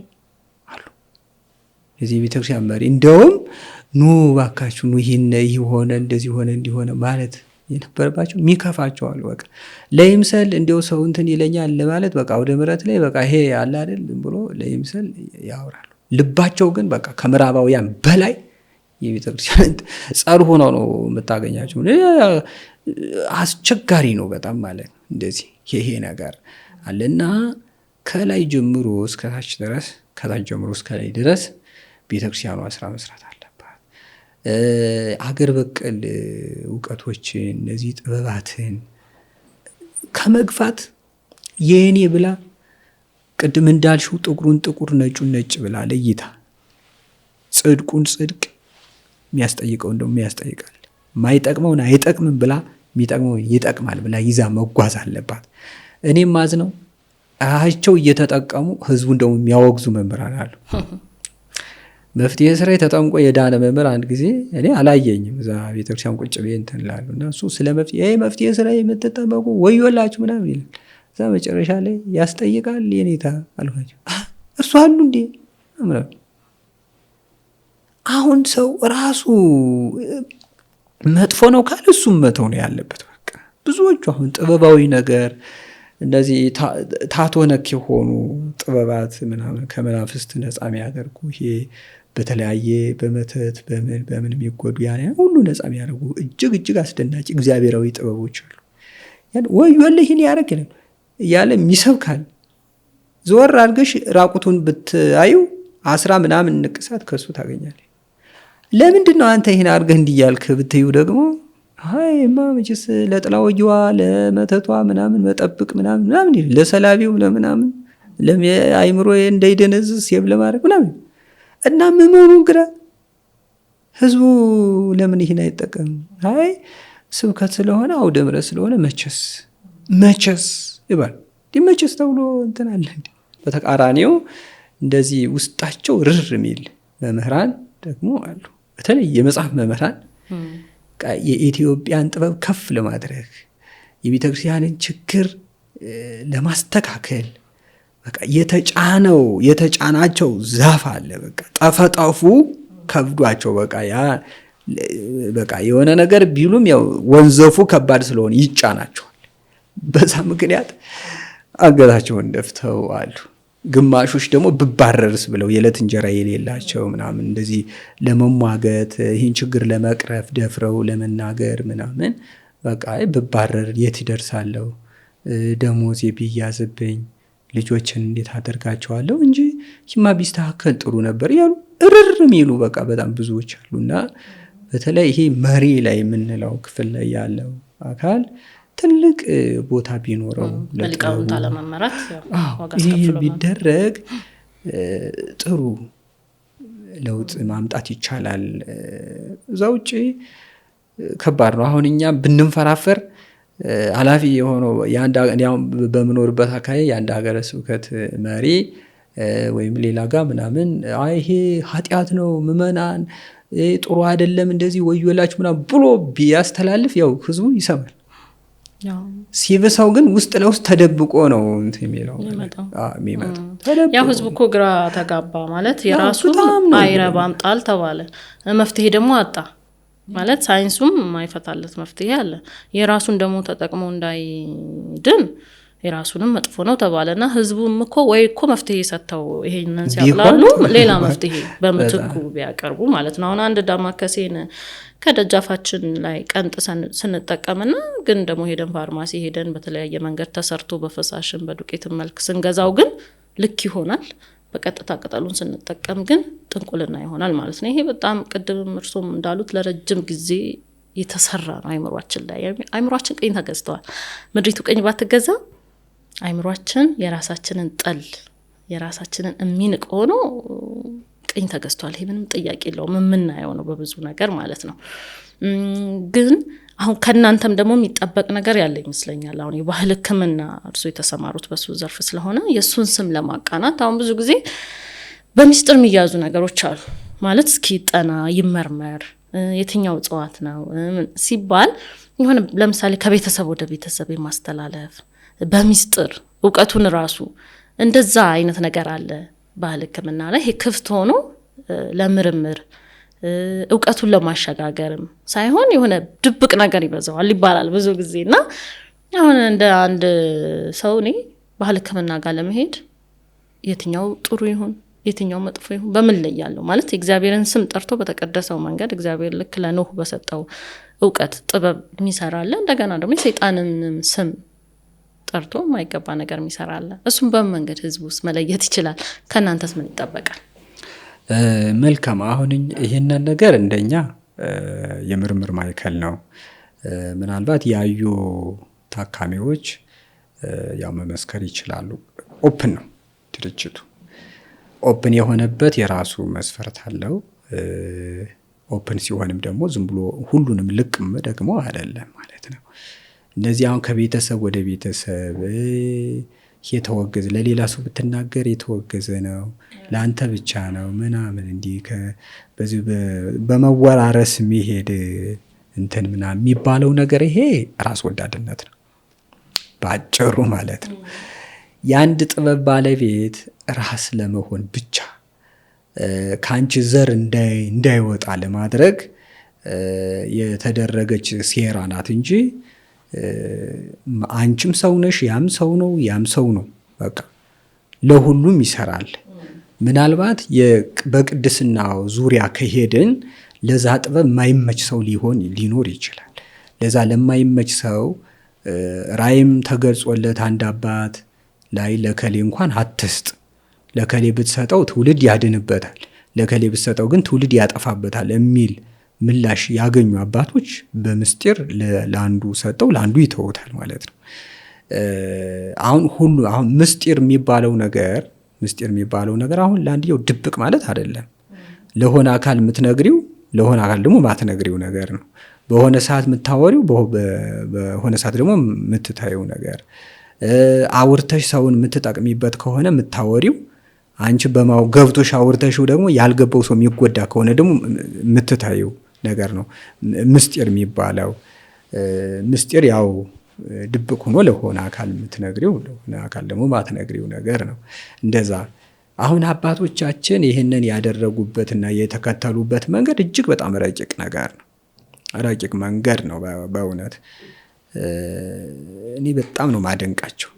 አሉ። የዚህ ቤተክርስቲያን መሪ እንደውም ኑ ባካችሁ ኑ ይህ ሆነ እንደዚህ ሆነ እንዲሆነ ማለት የነበረባቸው የሚከፋቸው አሉ። በቃ ለይምሰል እንደው ሰው እንትን ይለኛል ለማለት በቃ ወደ ምሕረት ላይ በቃ ይሄ አለ አይደል ብሎ ለይምሰል ያወራሉ። ልባቸው ግን በቃ ከምዕራባውያን በላይ የቤተክርስቲያን ጸር ሆነው ነው የምታገኛቸው። አስቸጋሪ ነው በጣም ማለት እንደዚህ ይሄ ነገር አለና ከላይ ጀምሮ እስከ ታች ድረስ ከታች ጀምሮ እስከ ላይ ድረስ ቤተክርስቲያኗ ስራ መስራት አለባት። አገር በቀል እውቀቶችን እነዚህ ጥበባትን ከመግፋት የኔ ብላ ቅድም እንዳልሽው ጥቁሩን ጥቁር ነጩን ነጭ ብላ ለይታ ጽድቁን ጽድቅ የሚያስጠይቀው እንደውም ያስጠይቃል፣ ማይጠቅመውን አይጠቅምም ብላ የሚጠቅመውን ይጠቅማል ብላ ይዛ መጓዝ አለባት። እኔም ማዝነው አቸው እየተጠቀሙ ህዝቡን ደግሞ የሚያወግዙ መምህራን አሉ። መፍትሄ ስራ ተጠምቆ የዳነ መምህር አንድ ጊዜ እኔ አላየኝም እዛ ቤተክርስቲያን ቁጭ ብዬ እንትን እላለሁ እና እሱ ስለ መፍትሄ ስራ የምትጠበቁ ወዮላችሁ ምናምን ይላል። እዛ መጨረሻ ላይ ያስጠይቃል። የኔታ አልኳቸው እርሱ አሉ እንዴ ምናምን። አሁን ሰው ራሱ መጥፎ ነው ካለ እሱም መተው ነው ያለበት። በቃ ብዙዎቹ አሁን ጥበባዊ ነገር እንደዚህ ታቶ ነክ የሆኑ ጥበባት ምናምን ከመናፍስት ነፃ የሚያደርጉ ይሄ በተለያየ በመተት በምን የሚጎዱ ያን ሁሉ ነፃ የሚያደርጉ እጅግ አስደናቂ እግዚአብሔራዊ ጥበቦች አሉ። ያን ወዮልህ ይህን ያደርግ እያለ የሚሰብካል። ዘወር አድርገሽ ራቁቱን ብታዩ 10 ምናምን ንቅሳት ከሱ ታገኛለህ። ለምንድን ነው አንተ ይህን አድርገህ እንዲያልክ ብትዩ ደግሞ አይማ መቼስ ለጥላወጂዋ ለመተቷ ምናምን መጠብቅ ምናምን ለሰላቢው ለምናምን ለአይምሮ እንዳይደነዝዝ ሴብ ለማድረግ ምናምን እና ምዕመኑን ግራ ህዝቡ ለምን ይህን አይጠቀም? አይ ስብከት ስለሆነ አውደ ምሕረት ስለሆነ መቸስ ይባል መቸስ ተብሎ እንትን አለ እንዴ? በተቃራኒው እንደዚህ ውስጣቸው ርር የሚል መምህራን ደግሞ አሉ። በተለይ የመጽሐፍ መምህራን የኢትዮጵያን ጥበብ ከፍ ለማድረግ የቤተክርስቲያንን ችግር ለማስተካከል በቃ የተጫናቸው ዛፍ አለ። በቃ ጠፈጠፉ ከብዷቸው በቃ የሆነ ነገር ቢሉም ያው ወንዘፉ ከባድ ስለሆነ ይጫናቸዋል። በዛ ምክንያት አንገታቸውን ደፍተው አሉ። ግማሾች ደግሞ ብባረርስ ብለው የዕለት እንጀራ የሌላቸው ምናምን እንደዚህ ለመሟገት ይህን ችግር ለመቅረፍ ደፍረው ለመናገር ምናምን በቃ ብባረር የት ይደርሳለሁ፣ ደሞዜ ቢያዝብኝ ልጆችን እንዴት አደርጋቸዋለሁ እንጂ ይህማ ቢስተካከል ጥሩ ነበር ያሉ እርር የሚሉ በቃ በጣም ብዙዎች አሉና በተለይ ይሄ መሪ ላይ የምንለው ክፍል ላይ ያለው አካል ትልቅ ቦታ ቢኖረው ለሊቃውንት አለመመራት ይህ ቢደረግ ጥሩ ለውጥ ማምጣት ይቻላል። እዛ ውጭ ከባድ ነው። አሁን እኛ ብንንፈራፈር ኃላፊ የሆነው በምኖርበት አካባቢ የአንድ ሀገረ ስብከት መሪ ወይም ሌላ ጋር ምናምን ይሄ ኃጢአት ነው ምዕመናን ጥሩ አይደለም እንደዚህ ወዮላችሁ ምናምን ብሎ ቢያስተላልፍ ያው ህዝቡ ይሰማል። ሲበሳው ግን ውስጥ ለውስጥ ተደብቆ ነው እንትን የሚለው ያው ህዝቡ እኮ ግራ ተጋባ ማለት የራሱ አይረባም ጣል ተባለ፣ መፍትሄ ደግሞ አጣ ማለት ሳይንሱም ማይፈታለት መፍትሄ አለ። የራሱን ደግሞ ተጠቅሞ እንዳይድን የራሱንም መጥፎ ነው ተባለና ህዝቡም እኮ ወይ እኮ መፍትሄ ሰጥተው ይሄንን ሲያብላሉ ሌላ መፍትሄ በምትኩ ቢያቀርቡ ማለት ነው። አሁን አንድ ዳማከሴን ከደጃፋችን ላይ ቀንጥሰን ስንጠቀምና ግን ደግሞ ሄደን ፋርማሲ ሄደን በተለያየ መንገድ ተሰርቶ በፈሳሽን በዱቄት መልክ ስንገዛው ግን ልክ ይሆናል። በቀጥታ ቅጠሉን ስንጠቀም ግን ጥንቁልና ይሆናል ማለት ነው። ይሄ በጣም ቅድም እርሶም እንዳሉት ለረጅም ጊዜ የተሰራ ነው አይምሯችን ላይ። አይምሯችን ቅኝ ተገዝተዋል። ምድሪቱ ቅኝ ባትገዛ አይምሯችን የራሳችንን ጠል የራሳችንን የሚንቅ ሆኖ ቅኝ ተገዝቷል። ይሄ ምንም ጥያቄ የለውም፣ የምናየው ነው በብዙ ነገር ማለት ነው። ግን አሁን ከናንተም ደግሞ የሚጠበቅ ነገር ያለ ይመስለኛል። አሁን የባህል ሕክምና እርሶ የተሰማሩት በሱ ዘርፍ ስለሆነ የሱን ስም ለማቃናት አሁን ብዙ ጊዜ በሚስጥር የሚያዙ ነገሮች አሉ ማለት እስኪ ጠና ይመርመር የትኛው እጽዋት ነው ሲባል ይሆን ለምሳሌ ከቤተሰብ ወደ ቤተሰብ የማስተላለፍ በሚስጥር እውቀቱን ራሱ እንደዛ አይነት ነገር አለ ባህል ሕክምና ላይ። ይሄ ክፍት ሆኖ ለምርምር እውቀቱን ለማሸጋገርም ሳይሆን የሆነ ድብቅ ነገር ይበዛዋል ይባላል ብዙ ጊዜና አሁን እንደ አንድ ሰው እኔ ባህል ሕክምና ጋር ለመሄድ የትኛው ጥሩ ይሁን የትኛው መጥፎ ይሁን በምን ላይ ያለው ማለት እግዚአብሔርን ስም ጠርቶ በተቀደሰው መንገድ እግዚአብሔር ልክ ለኖህ በሰጠው እውቀት ጥበብ የሚሰራለ እንደገና ደግሞ የሰይጣንን ስም ጠርቶ ማይገባ ነገር የሚሰራለ እሱም በምን መንገድ ህዝቡስ መለየት ይችላል? ከናንተስ ምን ይጠበቃል? መልካም። አሁን ይሄንን ነገር እንደኛ የምርምር ማዕከል ነው። ምናልባት ያዩ ታካሚዎች ያው መመስከር ይችላሉ። ኦፕን ነው ድርጅቱ። ኦፕን የሆነበት የራሱ መስፈርት አለው። ኦፕን ሲሆንም ደግሞ ዝም ብሎ ሁሉንም ልቅም ደግሞ አይደለም ማለት ነው። እነዚህ አሁን ከቤተሰብ ወደ ቤተሰብ የተወገዘ ለሌላ ሰው ብትናገር የተወገዘ ነው ለአንተ ብቻ ነው ምናምን እንዲህ በዚህ በመወራረስ የሚሄድ እንትን ምናምን የሚባለው ነገር ይሄ ራስ ወዳድነት ነው ባጭሩ ማለት ነው። የአንድ ጥበብ ባለቤት ራስ ለመሆን ብቻ ከአንቺ ዘር እንዳይወጣ ለማድረግ የተደረገች ሴራ ናት እንጂ አንቺም ሰው ነሽ፣ ያም ሰው ነው፣ ያም ሰው ነው። በቃ ለሁሉም ይሰራል። ምናልባት በቅድስናው ዙሪያ ከሄድን ለዛ ጥበብ ማይመች ሰው ሊኖር ይችላል። ለዛ ለማይመች ሰው ራይም ተገልጾለት አንድ አባት ላይ ለከሌ እንኳን አትስጥ፣ ለከሌ ብትሰጠው ትውልድ ያድንበታል፣ ለከሌ ብትሰጠው ግን ትውልድ ያጠፋበታል የሚል ምላሽ ያገኙ አባቶች በምስጢር ለአንዱ ሰጠው ለአንዱ ይተውታል ማለት ነው። አሁን ምስጢር የሚባለው ነገር አሁን ለአንድየው ድብቅ ማለት አይደለም። ለሆነ አካል የምትነግሪው ለሆነ አካል ደግሞ ማትነግሪው ነገር ነው። በሆነ ሰዓት የምታወሪው በሆነ ሰዓት ደግሞ የምትታየው ነገር አውርተሽ ሰውን የምትጠቅሚበት ከሆነ የምታወሪው አንቺ ገብቶሽ አውርተሽው ደግሞ ያልገባው ሰው የሚጎዳ ከሆነ ደግሞ የምትታየው ነገር ነው ምስጢር የሚባለው። ምስጢር ያው ድብቅ ሆኖ ለሆነ አካል የምትነግሪው ለሆነ አካል ደግሞ ማትነግሪው ነገር ነው። እንደዛ አሁን አባቶቻችን ይህንን ያደረጉበትና የተከተሉበት መንገድ እጅግ በጣም ረቂቅ መንገድ ነው። በእውነት እኔ በጣም ነው ማደንቃቸው፣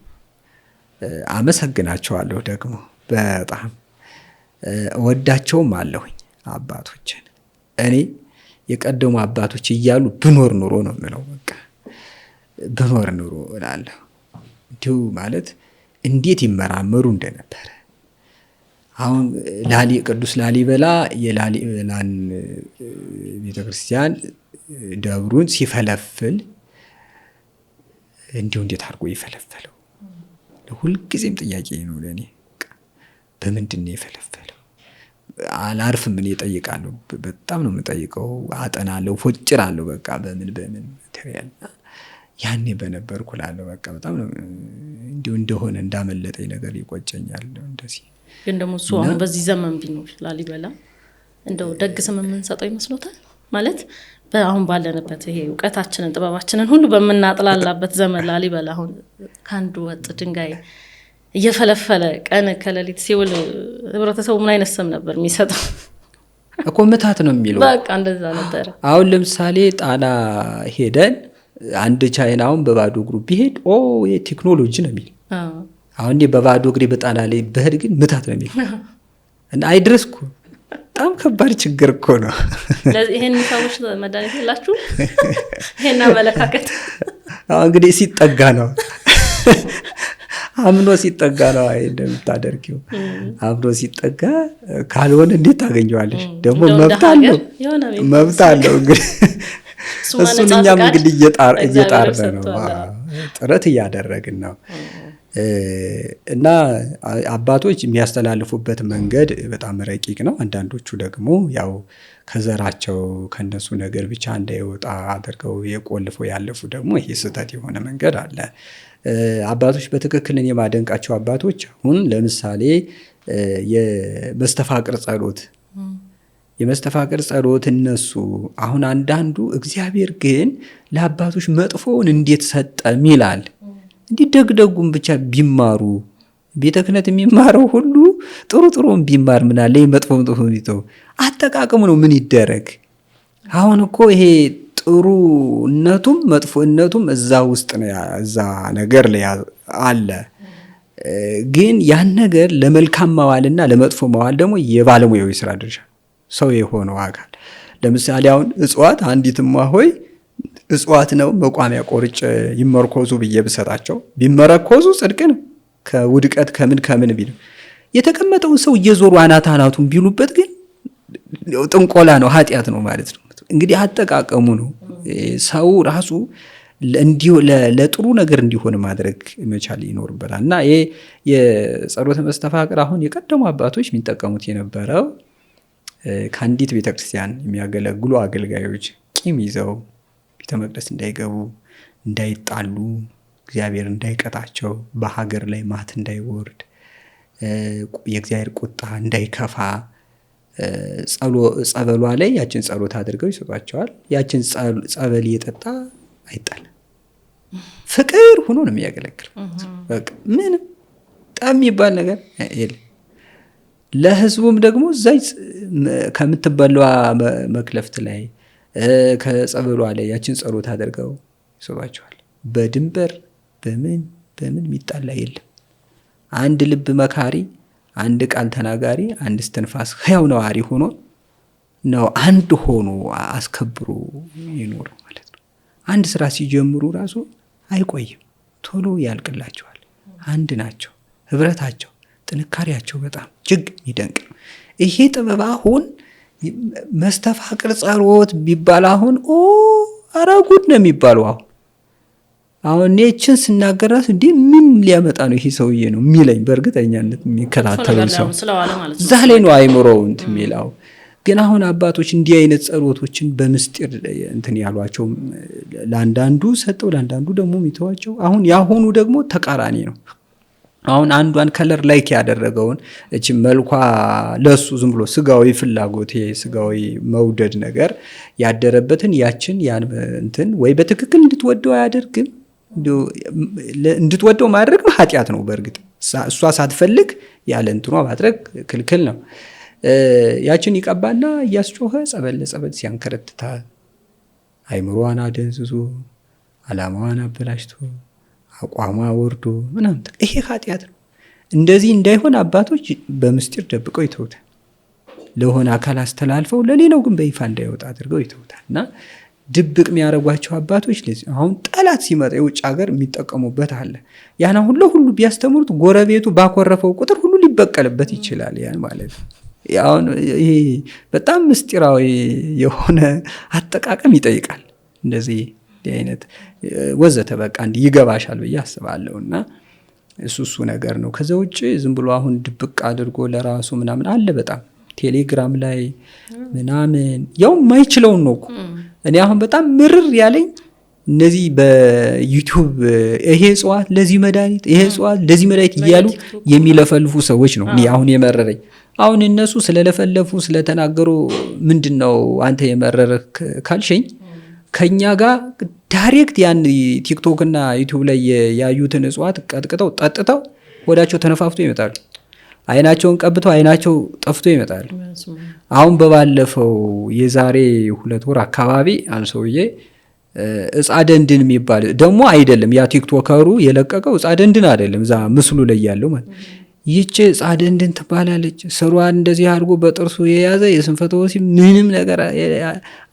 አመሰግናቸዋለሁ ደግሞ በጣም ወዳቸውም አለሁኝ አባቶችን። እኔ የቀደሙ አባቶች እያሉ ብኖር ኑሮ ነው የምለው። በቃ ብኖር ኑሮ እላለሁ። እንዲሁ ማለት እንዴት ይመራመሩ እንደነበረ አሁን ቅዱስ ላሊበላ የላሊበላን ቤተክርስቲያን ደብሩን ሲፈለፍል እንዲሁ እንዴት አድርጎ ይፈለፈለው? ሁልጊዜም ጥያቄ ነው ለእኔ። በምንድን ነው የፈለፈለው? አላርፍም እኔ እጠይቃለሁ። በጣም ነው የምጠይቀው፣ አጠናለሁ፣ ፎጭራለሁ። በቃ በምን ማቴሪያል ያኔ በነበርኩ እላለሁ። በቃ በጣም ነው እንዲሁ እንደሆነ እንዳመለጠኝ ነገር ይቆጨኛል። እንደዚህ ግን ደግሞ እሱ አሁን በዚህ ዘመን ቢኖር ላሊበላ እንደው ደግ ስም የምንሰጠው ይመስሎታል? ማለት አሁን ባለንበት ይሄ እውቀታችንን ጥበባችንን ሁሉ በምናጥላላበት ዘመን ላሊበላ አሁን ከአንዱ ወጥ ድንጋይ እየፈለፈለ ቀን ከሌሊት ሲውል ህብረተሰቡ ምን አይነት ስም ነበር የሚሰጠው? እኮ ምታት ነው የሚለው። በቃ እንደዛ ነበር። አሁን ለምሳሌ ጣና ሄደን አንድ ቻይናውን በባዶ እግሩ ቢሄድ የቴክኖሎጂ ነው የሚል። አሁን በባዶ እግሬ በጣና ላይ በህድ ግን ምታት ነው የሚል እና አይድረስኩ። በጣም ከባድ ችግር እኮ ነው። ለዚህ ይሄን ሰዎች መድኃኒት የላችሁ? ይሄን አመለካከት እንግዲህ ሲጠጋ ነው። አምኖ ሲጠጋ ነው እንደምታደርጊው። አምኖ ሲጠጋ ካልሆነ እንዴት ታገኘዋለሽ? ደግሞ መብት አለው እንግዲህ እሱን እኛም እንግዲህ እየጣርን ነው፣ ጥረት እያደረግን ነው። እና አባቶች የሚያስተላልፉበት መንገድ በጣም ረቂቅ ነው። አንዳንዶቹ ደግሞ ያው ከዘራቸው ከነሱ ነገር ብቻ እንዳይወጣ አድርገው የቆልፈው ያለፉ ደግሞ ይሄ ስህተት የሆነ መንገድ አለ። አባቶች በትክክል የማደንቃቸው አባቶች አሁን ለምሳሌ የመስተፋቅር ጸሎት እነሱ አሁን አንዳንዱ እግዚአብሔር ግን ለአባቶች መጥፎውን እንዴት ሰጠም ይላል። እንዲህ ደግደጉም ብቻ ቢማሩ ቤተ ክህነት የሚማረው ሁሉ ጥሩን ቢማር ምናለ መጥፎም ቢተው አጠቃቀሙ ነው ምን ይደረግ። አሁን እኮ ይሄ ጥሩነቱም መጥፎነቱም እዛ ውስጥ ነው፣ እዛ ነገር ላይ አለ። ግን ያን ነገር ለመልካም ማዋልና ለመጥፎ ማዋል ደግሞ የባለሙያው የስራ ድርሻ ሰው የሆነው አካል። ለምሳሌ አሁን እጽዋት አንዲትማ ሆይ እጽዋት ነው መቋሚያ ቆርጭ ይመርኮዙ ብዬ ብሰጣቸው ቢመረኮዙ ጽድቅ ነው። ከውድቀት ከምን ቢሉ የተቀመጠውን ሰው እየዞሩ አናቱን ቢሉበት ግን ጥንቆላ ነው፣ ኃጢአት ነው ማለት ነው። እንግዲህ አጠቃቀሙ ነው። ሰው ራሱ ለጥሩ ነገር እንዲሆን ማድረግ መቻል ይኖርበታል። እና ይሄ የጸሎተ መስተፋቅር አሁን የቀደሙ አባቶች የሚጠቀሙት የነበረው ከአንዲት ቤተክርስቲያን የሚያገለግሉ አገልጋዮች ቂም ይዘው ቤተ መቅደስ እንዳይገቡ፣ እንዳይጣሉ፣ እግዚአብሔር እንዳይቀጣቸው፣ በሀገር ላይ ማት እንዳይወርድ፣ የእግዚአብሔር ቁጣ እንዳይከፋ ጸበሏ ላይ ያችን ጸሎት አድርገው ይሰጧቸዋል። ያችን ጸበል እየጠጣ አይጣልም። ፍቅር ሆኖ ነው የሚያገለግለው። በቃ ምንም ጠብ የሚባል ነገር የለም። ለህዝቡም ደግሞ እዛ ከምትበላዋ መክለፍት ላይ ከጸበሏ ላይ ያችን ጸሎት አድርገው ይሰጧቸዋል። በድንበር በምን የሚጣላ የለም። አንድ ልብ መካሪ፣ አንድ ቃል ተናጋሪ፣ አንድ እስትንፋስ ሕያው ነዋሪ ሆኖ ነው አንድ ሆኖ አስከብሮ ይኖረው ማለት ነው። አንድ ስራ ሲጀምሩ ራሱ አይቆይም፣ ቶሎ ያልቅላቸዋል። አንድ ናቸው። ህብረታቸው፣ ጥንካሬያቸው በጣም እጅግ የሚደንቅ ነው። ይሄ ጥበብ አሁን መስተፋቅር ጸሎት ቢባል አሁን ኧረ ጉድ ነው የሚባለው። አሁን እኔችን ስናገራት እንዴ ምን ሊያመጣ ነው ይሄ ሰውዬ ነው የሚለኝ በእርግጠኛነት የሚከታተለው ሰው እዛ ላይ ነው አይምሮው እንትን የሚለው። ግን አሁን አባቶች እንዲህ አይነት ጸሎቶችን በምስጢር እንትን ያሏቸው ለአንዳንዱ ሰጠው፣ ለአንዳንዱ ደግሞ የሚተዋቸው። አሁን ያሁኑ ደግሞ ተቃራኒ ነው። አሁን አንዷን ከለር ላይክ ያደረገውን እቺ መልኳ ለሱ ዝም ብሎ ስጋዊ ፍላጎት ስጋዊ መውደድ ነገር ያደረበትን ያችን ያን እንትን ወይ በትክክል እንድትወደው አያደርግም። እንድትወደው ማድረግ ኃጢአት ነው። በእርግጥ እሷ ሳትፈልግ ያለ እንትኗ ማድረግ ክልክል ነው። ያችን ይቀባና እያስጮኸ ጸበል ለጸበል ሲያንከረትታ አይምሮዋን አደንዝዞ አላማዋን አበላሽቶ አቋሟ ወርዶ ምናምን ይሄ ኃጢአት ነው። እንደዚህ እንዳይሆን አባቶች በምስጢር ደብቀው ይተውታል። ለሆነ አካል አስተላልፈው ለሌላው ግን በይፋ እንዳይወጣ አድርገው ይተውታል። እና ድብቅ የሚያደርጓቸው አባቶች አሁን ጠላት ሲመጣ የውጭ ሀገር የሚጠቀሙበት አለ። ያን አሁን ለሁሉ ቢያስተምሩት ጎረቤቱ ባኮረፈው ቁጥር ሁሉ ሊበቀልበት ይችላል። ያን ማለት ነው። አሁን ይሄ በጣም ምስጢራዊ የሆነ አጠቃቀም ይጠይቃል። እንደዚህ አይነት ወዘተ በቃ እንዲህ ይገባሻል ብዬ አስባለሁ። እና እሱ ነገር ነው። ከዛ ውጭ ዝም ብሎ አሁን ድብቅ አድርጎ ለራሱ ምናምን አለ። በጣም ቴሌግራም ላይ ምናምን ያው ማይችለውን ነው እኮ። እኔ አሁን በጣም ምርር ያለኝ እነዚህ በዩቲዩብ ይሄ እጽዋት ለዚህ መድኃኒት፣ ይሄ እጽዋት ለዚህ መድኃኒት እያሉ የሚለፈልፉ ሰዎች ነው እኔ አሁን የመረረኝ። አሁን እነሱ ስለለፈለፉ ስለተናገሩ ምንድነው አንተ የመረረህ ካልሽኝ ከኛ ጋር ዳይሬክት ያን ቲክቶክ እና ዩቲዩብ ላይ ያዩትን እጽዋት ቀጥቅጠው ጠጥተው ወዳቸው ተነፋፍቶ ይመጣሉ። አይናቸውን ቀብተው አይናቸው ጠፍቶ ይመጣሉ። አሁን በባለፈው የዛሬ 2 ወር አካባቢ አንድ ሰውዬ እጻደንድን የሚባል ደግሞ አይደለም ያ ቲክቶከሩ የለቀቀው እጻደንድን አይደለም፣ እዛ ምስሉ ላይ ያለው ማለት ይህች እጻደንድን ትባላለች። ስሯን እንደዚህ አድርጎ በጥርሱ የያዘ የስንፈተ ወሲብ ምንም ነገር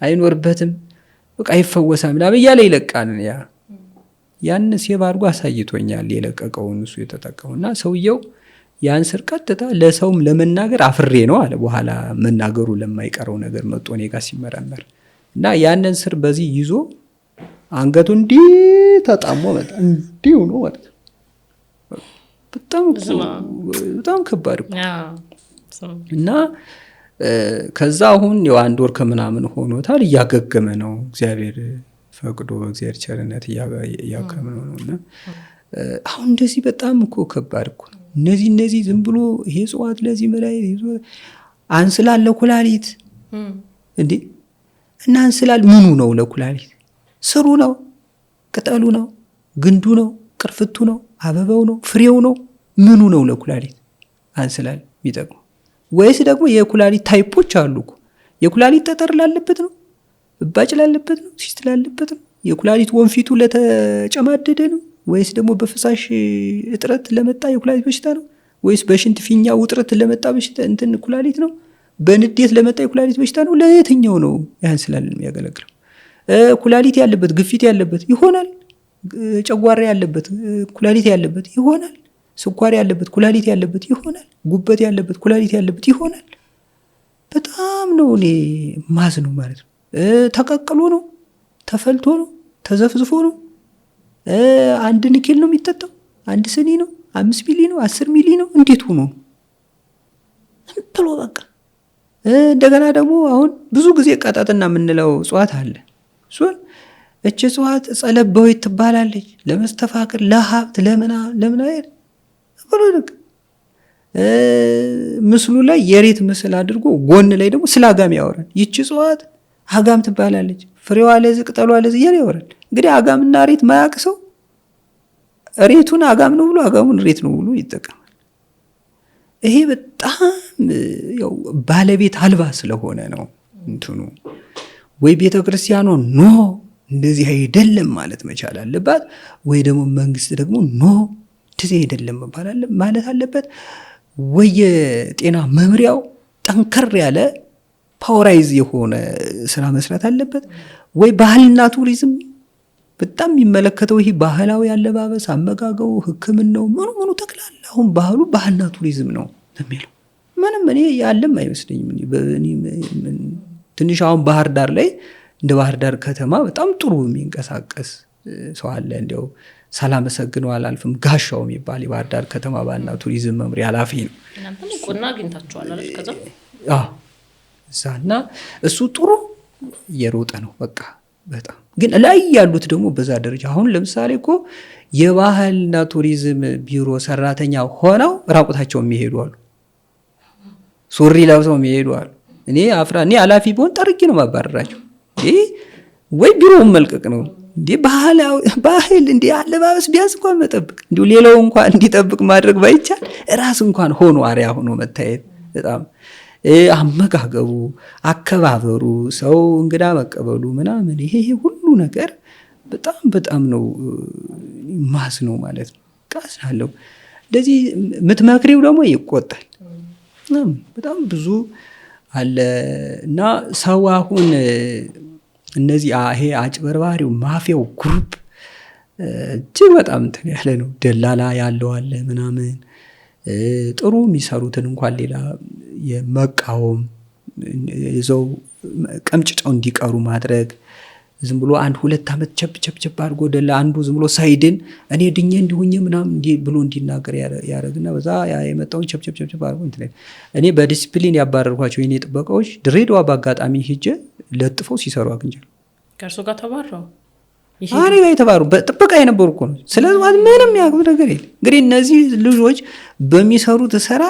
አይኖርበትም፣ በቃ ይፈወሳል ምናምን እያለ ይለቃል። ያ ያን ሴቭ አድርጎ አሳይቶኛል የለቀቀውን እሱ የተጠቀሙና ሰውየው ያን ስር ቀጥታ ለሰውም ለመናገር አፍሬ ነው አለ። በኋላ መናገሩ ለማይቀረው ነገር መጥቶ እኔ ጋር ሲመረመር እና ያንን ስር በዚህ ይዞ አንገቱ እንዲህ ተጣሞ መጣ። እንዲሁ ነው ማለት በጣም ከባድ እኮ እና ከዛ አሁን የአንድ ወር ከምናምን ሆኖታል። እያገገመ ነው እግዚአብሔር ፈቅዶ እግዚአብሔር ቸርነት እያከመ ነው እና አሁን እንደዚህ በጣም እኮ ከባድ እኮ ነው። እነዚህ ዝም ብሎ ይሄ እጽዋት ለዚህ መላይ ይዞ አንስላል ለኩላሊት እንዴ እና አንስላል ምኑ ነው ለኩላሊት? ስሩ ነው? ቅጠሉ ነው? ግንዱ ነው? ቅርፍቱ ነው? አበባው ነው? ፍሬው ነው? ምኑ ነው ለኩላሊት አንስላል የሚጠቅመው? ወይስ ደግሞ የኩላሊት ታይፖች አሉ እኮ። የኩላሊት ጠጠር ላለበት ነው? እባጭ ላለበት ነው? ሲስት ላለበት ነው? የኩላሊት ወንፊቱ ለተጨማደደ ነው? ወይስ ደግሞ በፈሳሽ እጥረት ለመጣ የኩላሊት በሽታ ነው? ወይስ በሽንት ፊኛ ውጥረት ለመጣ በሽታ እንትን ኩላሊት ነው? በንዴት ለመጣ የኩላሊት በሽታ ነው? ለየትኛው ነው ያንስላል የሚያገለግለው? ኩላሊት ያለበት ግፊት ያለበት ይሆናል። ጨጓራ ያለበት ኩላሊት ያለበት ይሆናል። ስኳር ያለበት ኩላሊት ያለበት ይሆናል። ጉበት ያለበት ኩላሊት ያለበት ይሆናል። በጣም ነው እኔ ማዝ ነው ማለት ነው። ተቀቅሎ ነው? ተፈልቶ ነው? ተዘፍዝፎ ነው? አንድ ኒኬል ነው የሚጠጣው? አንድ ስኒ ነው? 5 ሚሊ ነው? 10 ሚሊ ነው? እንዴት ሆኖ ብሎ በቃ እንደገና ደግሞ አሁን ብዙ ጊዜ ቀጣጥና የምንለው እጽዋት አለ። እሱን እች እጽዋት ጸለበዊት ትባላለች። ለመስተፋቅር፣ ለሀብት፣ ለምን አይደል ብሎ ልክ ምስሉ ላይ የሬት ምስል አድርጎ ጎን ላይ ደግሞ ስለ አጋም ያወራል። ይች እጽዋት አጋም ትባላለች። ፍሬዋ ለዚህ ቅጠሏ ለዚህ እያለ ያወራል። እንግዲህ አጋምና ሬት ማያቅ ሰው ሬቱን አጋም ነው ብሎ አጋሙን ሬት ነው ብሎ ይጠቀማል። ይሄ በጣም ያው ባለቤት አልባ ስለሆነ ነው እንትኑ። ወይ ቤተ ክርስቲያኗ ኖ እንደዚህ አይደለም ማለት መቻል አለባት፣ ወይ ደግሞ መንግስት ደግሞ ኖ እንደዚህ አይደለም ማለት አለበት፣ ወይ የጤና መምሪያው ጠንከር ያለ ፓወራይዝ የሆነ ስራ መስራት አለበት፣ ወይ ባህልና ቱሪዝም በጣም የሚመለከተው ይሄ ባህላዊ አለባበስ፣ አመጋገቡ፣ ሕክምናው ምኑ ጠቅላላ አሁን ባህልና ቱሪዝም ነው የሚለው ምንም እኔ ያለም አይመስለኝም። ትንሽ አሁን ባህር ዳር ላይ እንደ ባህር ዳር ከተማ በጣም ጥሩ የሚንቀሳቀስ ሰው አለ። እንዲያው ሳላመሰግነው አላልፍም። ጋሻው የሚባል የባህር ዳር ከተማ ባህልና ቱሪዝም መምሪያ ኃላፊ ነው። እናንተም ቁና አግኝታችኋል አይደል? ከዛ እዛና እሱ ጥሩ እየሮጠ ነው በቃ በጣም ግን ላይ ያሉት ደግሞ በዛ ደረጃ አሁን ለምሳሌ እኮ የባህልና ቱሪዝም ቢሮ ሰራተኛ ሆነው ራቁታቸው የሚሄዱ አሉ። ሱሪ ለብሰው የሚሄዱ አሉ። እኔ ኃላፊ ቢሆን ጠርጌ ነው ማባረራቸው። ወይ ቢሮውን መልቀቅ ነው እንዴ? ባህል እንዴ አለባበስ ቢያንስ እንኳን መጠበቅ እንዲሁ ሌላው እንኳን እንዲጠብቅ ማድረግ ባይቻል ራስ እንኳን ሆኖ አሪያ ሆኖ መታየት በጣም አመጋገቡ፣ አከባበሩ፣ ሰው እንግዳ መቀበሉ ምናምን ይሄ ሁሉ ነገር በጣም ነው ማስ ነው ማለት ነው። ቃስናለሁ እንደዚህ የምትመክሪው ደግሞ ይቆጣል። በጣም ብዙ አለ እና ሰው አሁን እነዚህ ይሄ አጭበርባሪው ማፊያው ግሩፕ እጅግ በጣም እንትን ያለ ነው። ደላላ ያለው አለ ምናምን ጥሩ የሚሰሩትን እንኳን ሌላ የመቃወም ይዘው ቀምጭጨው እንዲቀሩ ማድረግ ዝም ብሎ 1-2 ዓመት ቸፕ አድርጎ ደላ አንዱ ዝም ብሎ ሳይድን እኔ ድኜ እንዲሁኝ ምናምን ብሎ እንዲናገር ያደርግና በዛ የመጣውን ቸፕ አድርጎ እንትን እኔ በዲሲፕሊን ያባረርኳቸው የኔ ጥበቃዎች ድሬዳዋ በአጋጣሚ ሄጄ ለጥፈው ሲሰሩ አግኝቻለሁ። ከእርሱ ጋር ተባረው አሬ ጋር የተባሩ በጥበቃ የነበሩ እኮ ነው። ስለዚህ ምንም ያውቁት ነገር የለም። እንግዲህ እነዚህ ልጆች በሚሰሩት ስራ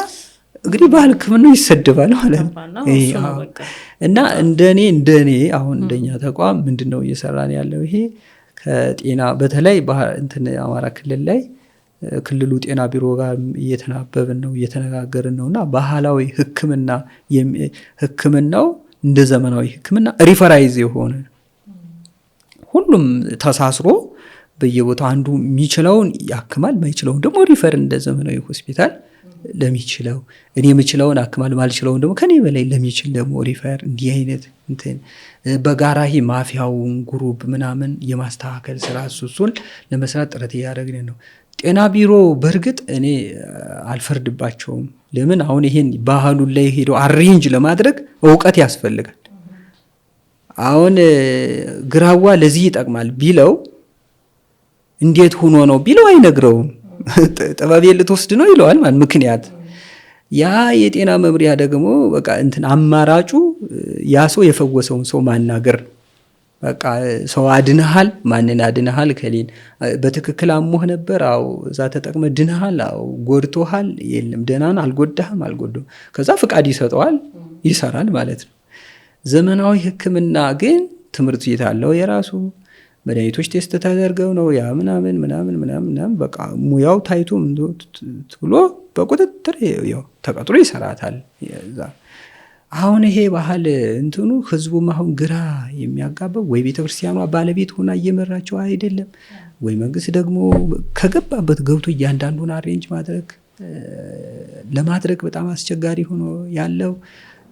እንግዲህ ባህል ሕክምናው ይሰደባል ማለት ነው። እና እንደኔ አሁን እንደኛ ተቋም ምንድነው እየሰራን ያለው? ይሄ ከጤና በተለይ እንትን አማራ ክልል ላይ ክልሉ ጤና ቢሮ ጋር እየተናበብን ነው እየተነጋገርን ነውና ባህላዊ ሕክምናው እንደ ዘመናዊ ሕክምና ሪፈራይዝ የሆነ ሁሉም ተሳስሮ በየቦታው አንዱ የሚችለውን ያክማል፣ ማይችለውን ደግሞ ሪፈር እንደ ዘመናዊ ሆስፒታል ለሚችለው እኔ የምችለውን አክማል ማልችለውን ደግሞ ከኔ በላይ ለሚችል ደግሞ ሪፈር እንዲህ አይነት እንትን በጋራ ይሄ ማፊያውን ግሩፕ ምናምን የማስተካከል ስራ እሱን ለመስራት ጥረት እያደረግን ነው። ጤና ቢሮ በእርግጥ እኔ አልፈርድባቸውም። ለምን አሁን ይሄን ባህሉን ላይ ሄዶ አሬንጅ ለማድረግ እውቀት ያስፈልጋል። አሁን ግራዋ ለዚህ ይጠቅማል ቢለው እንዴት ሆኖ ነው ቢለው አይነግረውም። ጥበብ ልትወስድ ነው ይለዋል ማለት ምክንያት። ያ የጤና መምሪያ ደግሞ በቃ እንትን አማራጩ ያ ሰው የፈወሰውን ሰው ማናገር ነው። በቃ ሰው አድነሃል፣ ማንን አድነሃል? ከሌን በትክክል አሞህ ነበር፣ አዎ እዛ ተጠቅመ ድነሃል፣ አዎ ጎድቶሃል፣ የለም ደህናን አልጎዳህም፣ አልጎዳም። ከዛ ፍቃድ ይሰጠዋል፣ ይሰራል ማለት ነው። ዘመናዊ ሕክምና ግን ትምህርት ቤት አለው የራሱ መድኃኒቶች ቴስት ተደርገው ነው ያ ምናምን ምናምን ምናምን በቃ ሙያው ታይቶ ብሎ በቁጥጥር ያው ተቀጥሮ ይሰራታል። አሁን ይሄ ባህል እንትኑ ህዝቡም አሁን ግራ የሚያጋባው ወይ ቤተክርስቲያኗ ባለቤት ሆና እየመራቸው አይደለም፣ ወይ መንግስት ደግሞ ከገባበት ገብቶ እያንዳንዱን አሬንጅ ለማድረግ በጣም አስቸጋሪ ሆኖ ያለው።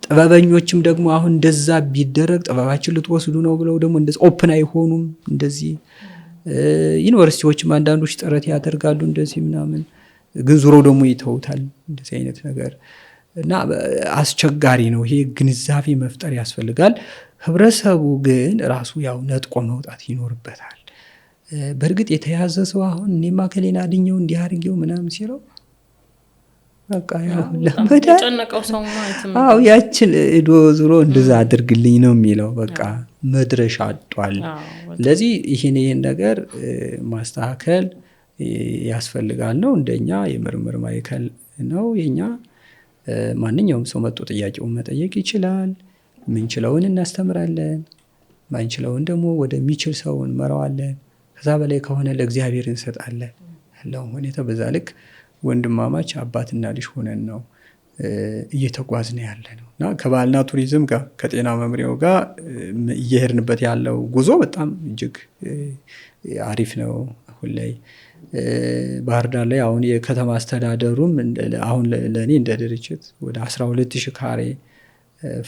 ጥበበኞችም ደግሞ አሁን እንደዛ ቢደረግ ጥበባችን ልትወስዱ ነው ብለው ደግሞ እንደዚህ ኦፕን አይሆኑም። እንደዚህ ዩኒቨርሲቲዎችም አንዳንዶች ጥረት ያደርጋሉ እንደዚህ ምናምን፣ ግን ዙሮ ደግሞ ይተውታል እንደዚህ አይነት ነገር እና አስቸጋሪ ነው። ይሄ ግንዛቤ መፍጠር ያስፈልጋል። ህብረተሰቡ ግን ራሱ ያው ነጥቆ መውጣት ይኖርበታል። በእርግጥ የተያዘ ሰው አሁን እኔማ ከሌላ አድኘው እንዲህ አድርጌው ምናምን ሲለው በቃ ያው አዎ ያችን እዶ ዙሮ እንደዛ አድርግልኝ ነው የሚለው። በቃ መድረሻ አጧል። ስለዚህ ይህን ነገር ማስተካከል ያስፈልጋል ነው። እንደኛ የምርምር ማዕከል ነው የኛ። ማንኛውም ሰው መጥቶ ጥያቄውን መጠየቅ ይችላል። ምንችለውን እናስተምራለን፣ ማንችለውን ደግሞ ወደሚችል ሰው እንመራዋለን። ከዛ በላይ ከሆነ ለእግዚአብሔር እንሰጣለን። ያለውን ሁኔታ በዛ ልክ ወንድማማች አባትና ልጅ ሆነን ነው እየተጓዝን ያለ ነው እና ከባህልና ቱሪዝም ጋር ከጤና መምሪያው ጋር እየሄድንበት ያለው ጉዞ በጣም እጅግ አሪፍ ነው። አሁን ላይ ባህር ዳር ላይ አሁን የከተማ አስተዳደሩም አሁን ለእኔ እንደ ድርጅት ወደ 12,000 ካሬ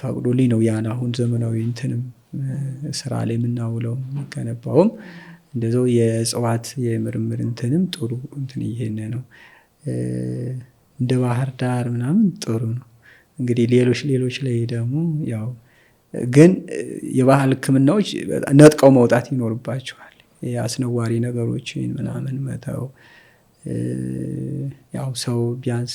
ፈቅዶልኝ ነው ያን አሁን ዘመናዊ እንትንም ስራ ላይ የምናውለው የሚገነባውም እንደዛው የእጽዋት የምርምር እንትንም ጥሩ እንትን እየሄነ ነው። እንደ ባህር ዳር ምናምን ጥሩ ነው። እንግዲህ ሌሎች ላይ ደግሞ ያው ግን የባህል ሕክምናዎች ነጥቀው መውጣት ይኖርባቸዋል። የአስነዋሪ ነገሮችን ምናምን መተው። ያው ሰው ቢያንስ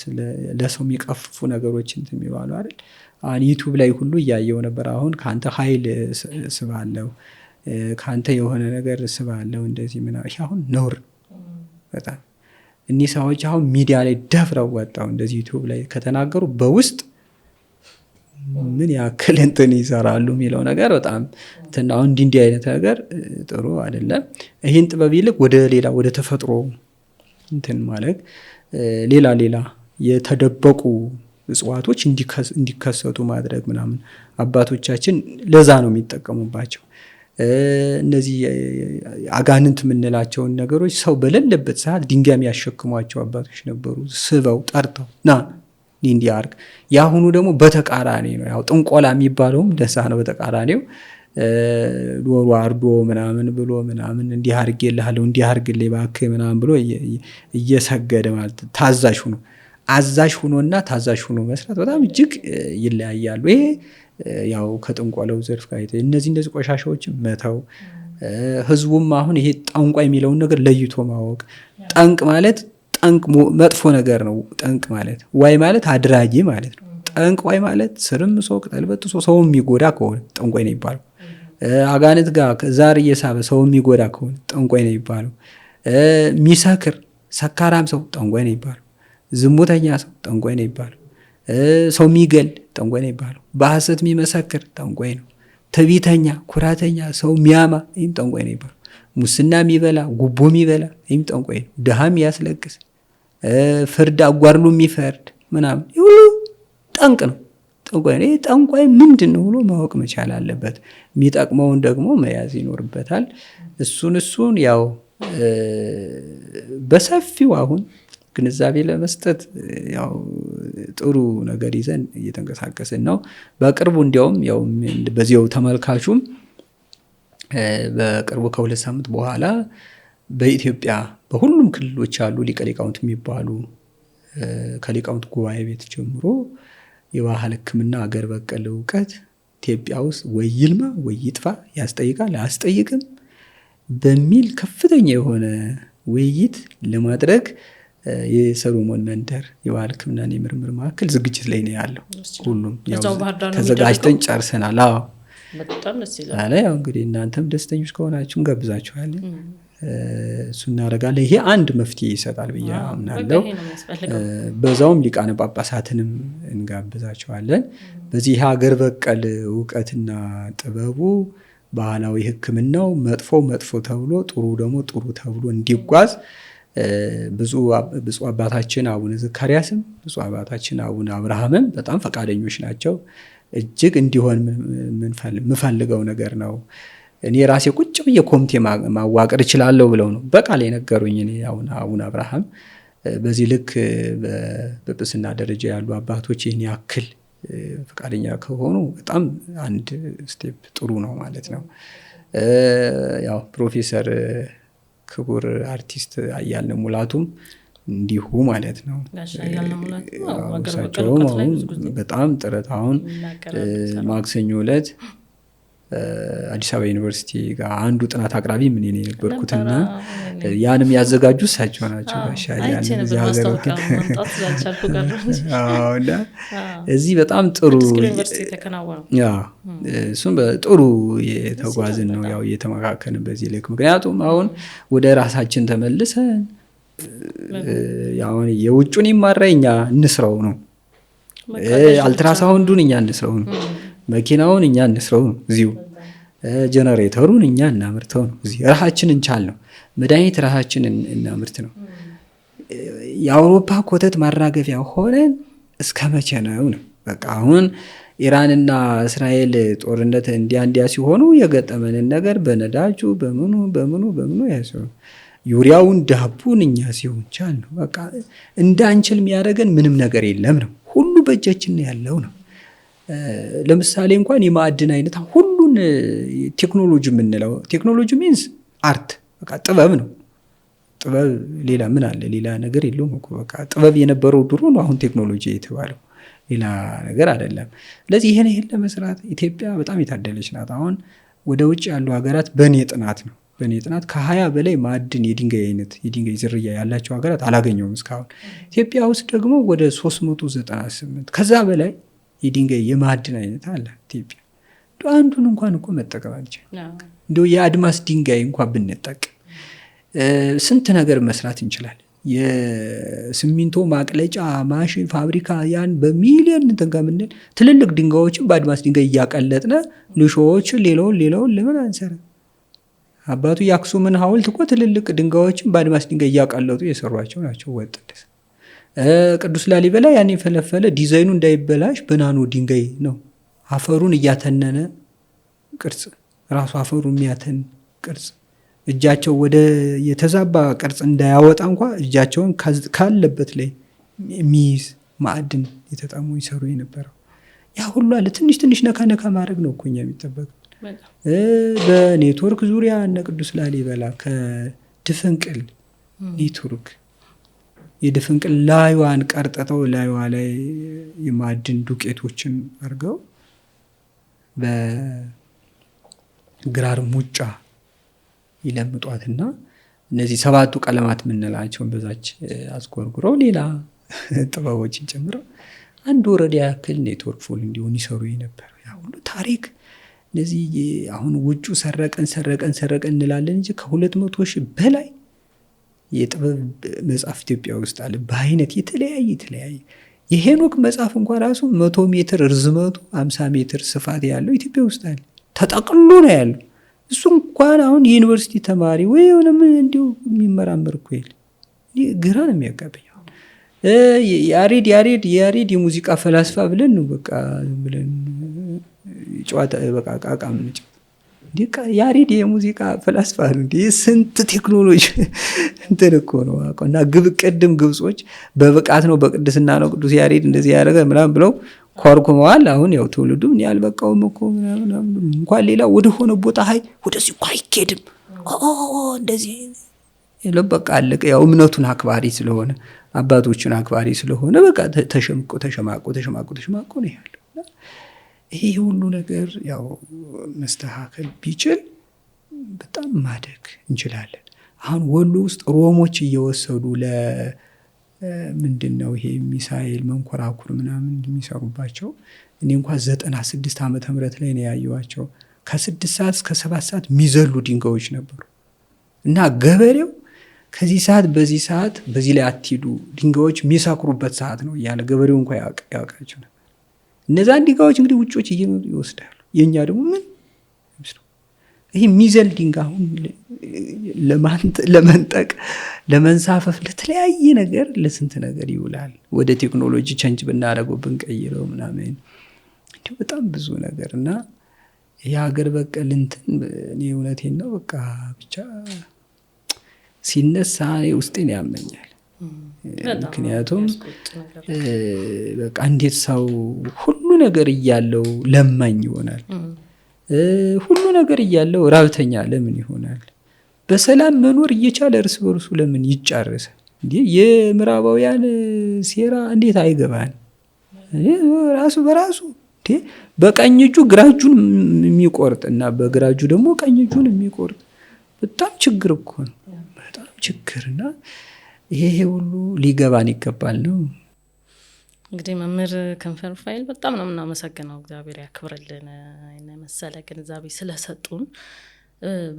ለሰው የሚቀፍፉ ነገሮችን እንትን የሚባሉ አይደል። አሁን ዩቲዩብ ላይ ሁሉ እያየው ነበር። አሁን ከአንተ ኃይል ስባለው፣ ከአንተ የሆነ ነገር ስባለው እንደዚህ ምናምን አሁን ነውር በጣም እኒህ ሰዎች አሁን ሚዲያ ላይ ደፍረው ወጣው እንደዚህ ዩቲዩብ ላይ ከተናገሩ በውስጥ ምን ያክል እንትን ይሰራሉ የሚለው ነገር በጣም አሁን እንዲህ አይነት ነገር ጥሩ አይደለም። ይህን ጥበብ ይልቅ ወደ ተፈጥሮ እንትን ማለት ሌላ የተደበቁ እጽዋቶች እንዲከሰቱ ማድረግ ምናምን አባቶቻችን ለዛ ነው የሚጠቀሙባቸው። እነዚህ አጋንንት የምንላቸውን ነገሮች ሰው በሌለበት ሰዓት ድንጋይ የሚያሸክሟቸው አባቶች ነበሩ። ስበው ጠርተው ና እንዲያርግ። ያሁኑ ደግሞ በተቃራኒ ነው። ያው ጥንቆላ የሚባለውም ደሳ ነው። በተቃራኒው ዶሮ አርዶ ምናምን ብሎ ምናምን እንዲህ አርጌልሃለሁ እንዲህ አርግልኝ እባክህ ምናምን ብሎ እየሰገደ ማለት ታዛዥ ሆኖ አዛዥ ሆኖና ታዛዥ ሆኖ መስራት በጣም እጅግ ይለያያሉ። ይሄ ያው ከጥንቆላው ዘርፍ ጋር እነዚህ ቆሻሻዎችን መተው። ህዝቡም አሁን ይሄ ጠንቋይ የሚለውን ነገር ለይቶ ማወቅ። ጠንቅ ማለት ጠንቅ መጥፎ ነገር ነው። ጠንቅ ማለት ዋይ ማለት አድራጊ ማለት ነው። ጠንቅ ዋይ ማለት ስርም ሰው ቅጠል በጥሶ ሰው የሚጎዳ ከሆነ ጠንቋይ ነው ይባላል። አጋንንት ጋር ዛር እየሳበ ሰው የሚጎዳ ከሆነ ጠንቋይ ነው ይባላል። ሚሰክር ሰካራም ሰው ጠንቋይ ነው ይባላል። ዝሙተኛ ሰው ጠንቋይ ነው ይባላል። ሰው የሚገል ጠንቋይ ነው ይባላል። በሐሰት የሚመሰክር ጠንቋይ ነው። ትዕቢተኛ ኩራተኛ ሰው የሚያማ ይህም ጠንቋይ ነው ይባላል። ሙስና የሚበላ ጉቦ የሚበላ ይህም ጠንቋይ ነው። ድሃም ያስለቅስ ፍርድ አጓድሎ የሚፈርድ ምናምን ሁሉ ጠንቅ ነው፣ ጠንቋይ ነው። ይህ ጠንቋይ ምንድን ነው ብሎ ማወቅ መቻል አለበት። የሚጠቅመውን ደግሞ መያዝ ይኖርበታል። እሱን ያው በሰፊው አሁን ግንዛቤ ለመስጠት ያው ጥሩ ነገር ይዘን እየተንቀሳቀስን ነው። በቅርቡ እንዲያውም ያው በዚያው ተመልካቹም በቅርቡ ከ2 ሳምንት በኋላ በኢትዮጵያ በሁሉም ክልሎች ያሉ ሊቀ ሊቃውንት የሚባሉ ከሊቃውንት ጉባኤ ቤት ጀምሮ የባህል ሕክምና አገር በቀል እውቀት ኢትዮጵያ ውስጥ ወይ ይልማ ወይ ይጥፋ፣ ያስጠይቃል አያስጠይቅም በሚል ከፍተኛ የሆነ ውይይት ለማድረግ የሰሎሞን መንደር የባህል ሕክምናና የምርምር ማዕከል ዝግጅት ላይ ነው ያለው። ሁሉም ተዘጋጅተን ጨርሰናል። አዎ በጣም ደስ ይላል። አለ ያው እንግዲህ እናንተም ደስተኞች ከሆናችሁ እንጋብዛችኋለን። እሱ እናደርጋለን። ይሄ አንድ መፍትሄ ይሰጣል ብዬ አምናለሁ። በዛውም ሊቃነ ጳጳሳትንም እንጋብዛቸዋለን። በዚህ ሀገር በቀል እውቀትና ጥበቡ ባህላዊ ሕክምናው መጥፎ ተብሎ ጥሩ ደግሞ ጥሩ ተብሎ እንዲጓዝ ብፁዕ አባታችን አቡነ ዘካርያስም ብፁዕ አባታችን አቡነ አብርሃምም በጣም ፈቃደኞች ናቸው። እጅግ እንዲሆን የምፈልገው ነገር ነው። እኔ ራሴ ቁጭ ብዬ ኮሚቴ ማዋቀር እችላለሁ ብለው ነው በቃል የነገሩኝ። እኔ አቡነ አብርሃም በዚህ ልክ በጵጵስና ደረጃ ያሉ አባቶች ይህን ያክል ፈቃደኛ ከሆኑ በጣም አንድ ስቴፕ ጥሩ ነው ማለት ነው። ያው ፕሮፌሰር ክቡር አርቲስት አያልነህ ሙላቱም እንዲሁ ማለት ነው። እሳቸውም አሁን በጣም ጥረት አሁን ማክሰኞ ዕለት አዲስ አበባ ዩኒቨርሲቲ ጋር አንዱ ጥናት አቅራቢ ምን እኔ ነበርኩትና ያንም ያዘጋጁ እሳቸው ናቸው። እዚህ በጣም ጥሩ እሱም ጥሩ የተጓዝን ነው ያው እየተመካከልን በዚህ ልክ። ምክንያቱም አሁን ወደ ራሳችን ተመልሰን አሁን የውጩን ይማራ እኛ እንስራው ነው፣ አልትራሳውንዱን እኛ እንስራው ነው፣ መኪናውን እኛ እንስራው ነው፣ እዚሁ ጀነሬተሩን እኛ እናምርተው ነው፣ እዚህ ራሳችን እንቻል ነው፣ መድኃኒት ራሳችን እናምርት ነው። የአውሮፓ ኮተት ማራገፊያ ሆነን እስከ መቼ ነው ነው? በቃ አሁን ኢራንና እስራኤል ጦርነት እንዲያ ሲሆኑ የገጠመንን ነገር በነዳጁ በምኑ ያሰው ዩሪያውን ዳቡን እኛ ሲሆን ቻል ነው። በቃ እንዳንችል የሚያደርገን ምንም ነገር የለም ነው። ሁሉ በእጃችን ያለው ነው። ለምሳሌ እንኳን የማዕድን አይነት ሁሉን ቴክኖሎጂ የምንለው ቴክኖሎጂ ሚንስ አርት በቃ ጥበብ ነው። ጥበብ ሌላ ምን አለ? ሌላ ነገር የለውም እኮ በቃ ጥበብ የነበረው ድሮ ነው አሁን ቴክኖሎጂ የተባለው፣ ሌላ ነገር አይደለም። ስለዚህ ይሄን ለመስራት ኢትዮጵያ በጣም የታደለች ናት። አሁን ወደ ውጭ ያሉ ሀገራት በእኔ ጥናት ከ20 በላይ ማዕድን የድንጋይ አይነት የድንጋይ ዝርያ ያላቸው ሀገራት አላገኘውም እስካሁን። ኢትዮጵያ ውስጥ ደግሞ ወደ 398 ከዛ በላይ የድንጋይ የማዕድን አይነት አለ ኢትዮጵያ። አንዱን እንኳን እኮ መጠቀም አንችል። እንደው የአድማስ ድንጋይ እንኳን ብንጠቀም ስንት ነገር መስራት እንችላለን። የሲሚንቶ ማቅለጫ ማሽን ፋብሪካ ያን በሚሊዮን ተንከምንል ትልልቅ ድንጋዮችን በአድማስ ድንጋይ እያቀለጥነ ልሾዎችን ሌላውን ለምን አንሰራ? አባቱ የአክሱምን ሐውልት እኮ ትልልቅ ድንጋዮችን በአድማስ ድንጋይ እያቀለጡ የሰሯቸው ናቸው። ወጥልስ ቅዱስ ላሊበላ ያን የፈለፈለ ዲዛይኑ እንዳይበላሽ በናኖ ድንጋይ ነው አፈሩን እያተነነ ቅርጽ ራሱ አፈሩ የሚያተን ቅርጽ እጃቸው ወደ የተዛባ ቅርጽ እንዳያወጣ እንኳ እጃቸውን ካለበት ላይ የሚይዝ ማዕድን የተጣሙ ይሰሩ የነበረው ያ ሁሉ አለ። ትንሽ ነካ ማድረግ ነው እኮ እኛ የሚጠበቀው። በኔትወርክ ዙሪያ እነ ቅዱስ ላሊበላ ከድፍንቅል ኔትወርክ የድፍንቅል ላይዋን ቀርጠተው ላይዋ ላይ የማዕድን ዱቄቶችን አድርገው በግራር ሙጫ ይለምጧትና እነዚህ 7ቱ ቀለማት የምንላቸውን በዛች አስጎርጉረው ሌላ ጥበቦችን ጨምረው አንድ ወረዳ ያክል ኔትወርክ ፉል እንዲሆን ይሰሩ ነበር። ያ ሁሉ ታሪክ እነዚህ አሁን ውጩ ሰረቀን እንላለን እንጂ ከ200,000 በላይ የጥበብ መጽሐፍ ኢትዮጵያ ውስጥ አለ። በአይነት የተለያየ የሄኖክ መጽሐፍ እንኳን ራሱ 100 ሜትር ርዝመቱ 50 ሜትር ስፋት ያለው ኢትዮጵያ ውስጥ አለ። ተጠቅሎ ነው ያለው። እሱ እንኳን አሁን የዩኒቨርሲቲ ተማሪ ወይ ሆነም እንዲሁ የሚመራመር እኮ የለ። ግራ ነው የሚያጋበኝ። ያሬድ የሙዚቃ ፈላስፋ ብለን ነው በቃ ብለን ጨዋታ በቃ ቃቃ ምን ያሬድ የሙዚቃ ፈላስፋ ነው እንዴ! ስንት ቴክኖሎጂ እንትን እኮ ነው እና ቅድም ግብጾች በብቃት ነው በቅድስና ነው ቅዱስ ያሬድ እንደዚህ ያደረገ ምናምን ብለው ኮርኩመዋል። አሁን ያው ትውልዱ ምን ያልበቃውም እኮ ምናምን እንኳን ሌላ ወደ ሆነ ቦታ ወደዚህ እኮ አይኬድም እንደዚህ ለበቃ አለቀ። ያው እምነቱን አክባሪ ስለሆነ አባቶቹን አክባሪ ስለሆነ በቃ ተሸማቆ ነው ያለው። ይሄ ሁሉ ነገር ያው መስተካከል ቢችል በጣም ማደግ እንችላለን። አሁን ወሎ ውስጥ ሮሞች እየወሰዱ ምንድን ነው ይሄ ሚሳኤል መንኮራኩር ምናምን የሚሰሩባቸው እኔ እንኳን 96 ዓመተ ምህረት ላይ ነው ያየኋቸው። ከ6 ሰዓት እስከ 7 ሰዓት የሚዘሉ ድንጋዮች ነበሩ እና ገበሬው ከዚህ ሰዓት በዚህ ሰዓት በዚህ ላይ አትሂዱ ድንጋዮች የሚሰክሩበት ሰዓት ነው እያለ ገበሬው እንኳን ያውቃቸው ነበር። እነዛን ድንጋዮች እንግዲህ ውጮች እየመጡ ይወስዳሉ። የእኛ ደግሞ ምን ይህ የሚዘል ድንጋይ አሁን ለመንጠቅ ለመንሳፈፍ ለተለያየ ነገር ለስንት ነገር ይውላል። ወደ ቴክኖሎጂ ቸንጅ ብናደርገው ብንቀይረው ምናምን እንዲሁ በጣም ብዙ ነገር እና የሀገር በቀል እንትን እኔ እውነቴን ነው በቃ ብቻ ሲነሳ ውስጤን ያመኛል። ምክንያቱም በቃ እንዴት ሰው ሁሉ ነገር እያለው ለማኝ ይሆናል? ሁሉ ነገር እያለው ራብተኛ ለምን ይሆናል? በሰላም መኖር እየቻለ እርስ በርሱ ለምን ይጫረሳል? እንዴ የምዕራባውያን ሴራ እንዴት አይገባን? ራሱ በራሱ በቀኝ እጁ ግራ እጁን የሚቆርጥ እና በግራ እጁ ደግሞ ቀኝ እጁን የሚቆርጥ በጣም ችግር እኮ ነው። በጣም ችግርና ይሄ ሁሉ ሊገባን ይገባል ነው። እንግዲህ መምህር ክንፈ ሩፋኤል በጣም ነው የምናመሰግነው። እግዚአብሔር ያክብርልን መሰለ ግንዛቤ ስለሰጡን።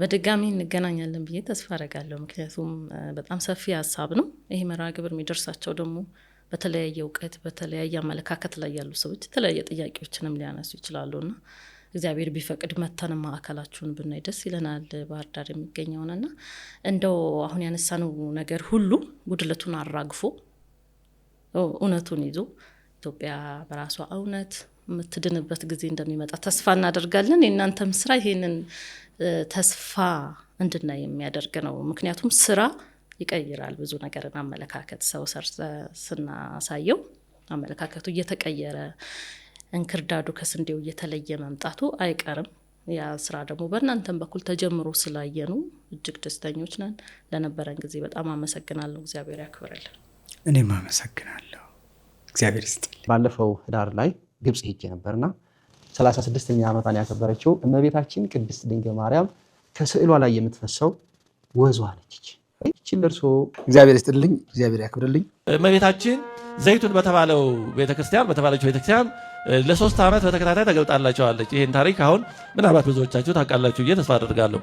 በድጋሚ እንገናኛለን ብዬ ተስፋ አደርጋለሁ። ምክንያቱም በጣም ሰፊ ሀሳብ ነው ይሄ መርሃ ግብር። የሚደርሳቸው ደግሞ በተለያየ እውቀት በተለያየ አመለካከት ላይ ያሉ ሰዎች የተለያየ ጥያቄዎችንም ሊያነሱ ይችላሉና እግዚአብሔር ቢፈቅድ መተን ማዕከላችሁን ብናይ ደስ ይለናል። ባህር ዳር የሚገኘውንና እንደው አሁን ያነሳነው ነገር ሁሉ ጉድለቱን አራግፎ እውነቱን ይዞ ኢትዮጵያ በራሷ እውነት የምትድንበት ጊዜ እንደሚመጣ ተስፋ እናደርጋለን። የእናንተም ስራ ይሄንን ተስፋ እንድናይ የሚያደርግ ነው። ምክንያቱም ስራ ይቀይራል ብዙ ነገርን። አመለካከት ሰው ስናሳየው አመለካከቱ እየተቀየረ እንክርዳዱ ከስንዴው እየተለየ መምጣቱ አይቀርም። ያ ስራ ደግሞ በእናንተም በኩል ተጀምሮ ስላየኑ እጅግ ደስተኞች ነን። ለነበረን ጊዜ በጣም አመሰግናለሁ። እግዚአብሔር ያክብርልን። እኔም አመሰግናለሁ። እግዚአብሔር ይስጥልኝ። ባለፈው ህዳር ላይ ግብጽ ሄጄ ነበርና 36ኛ ዓመቷን ያከበረችው እመቤታችን ቅድስት ድንግል ማርያም ከስዕሏ ላይ የምትፈሰው ወዟ ነች። እቺን ለርሶ እግዚአብሔር ይስጥልኝ፣ እግዚአብሔር ያክብርልኝ። እመቤታችን ዘይቱን በተባለው ቤተክርስቲያን ለ3 ዓመት በተከታታይ ተገልጣላቸዋለች። ይህን ታሪክ አሁን ምናልባት ብዙዎቻችሁ ታውቃላችሁ ብዬ ተስፋ አደርጋለሁ።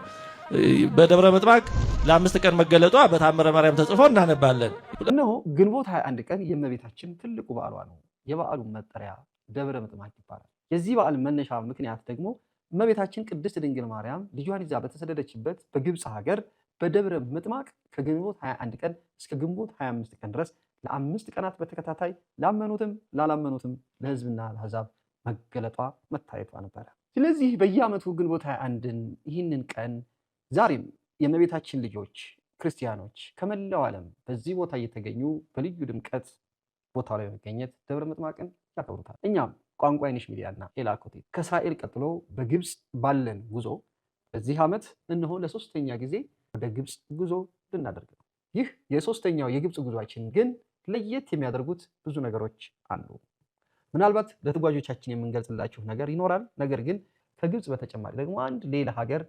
በደብረ ምጥማቅ ለ5 ቀን መገለጧ በታምረ ማርያም ተጽፎ እናነባለን። እነሆ ግንቦት 21 ቀን የእመቤታችን ትልቁ በዓሏ ነው። የበዓሉ መጠሪያ ደብረ ምጥማቅ ይባላል። የዚህ በዓል መነሻ ምክንያት ደግሞ እመቤታችን ቅድስት ድንግል ማርያም ልጇን ይዛ በተሰደደችበት በግብፅ ሀገር በደብረ ምጥማቅ ከግንቦት 21 ቀን እስከ ግንቦት 25 ቀን ድረስ ለ5 ቀናት በተከታታይ ላመኑትም ላላመኑትም ለሕዝብና ለአሕዛብ መገለጧ መታየቷ ነበረ። ስለዚህ በየዓመቱ ግንቦት 21ን ይህንን ቀን ዛሬም የእመቤታችን ልጆች ክርስቲያኖች ከመላው ዓለም በዚህ ቦታ እየተገኙ በልዩ ድምቀት ቦታው ላይ በመገኘት ደብረ ምጥማቅን ያከብሩታል። እኛም ቋንቋ አይነሽ ሚዲያና ኤላ ኮቴት ከእስራኤል ቀጥሎ በግብፅ ባለን ጉዞ በዚህ ዓመት እነሆ ለ3ኛ ጊዜ ወደ ግብፅ ጉዞ ልናደርግ ነው። ይህ የ3ኛው የግብፅ ጉዟችን ግን ለየት የሚያደርጉት ብዙ ነገሮች አሉ። ምናልባት ለተጓዦቻችን የምንገልጽላችሁ ነገር ይኖራል። ነገር ግን ከግብፅ በተጨማሪ ደግሞ አንድ ሌላ ሀገር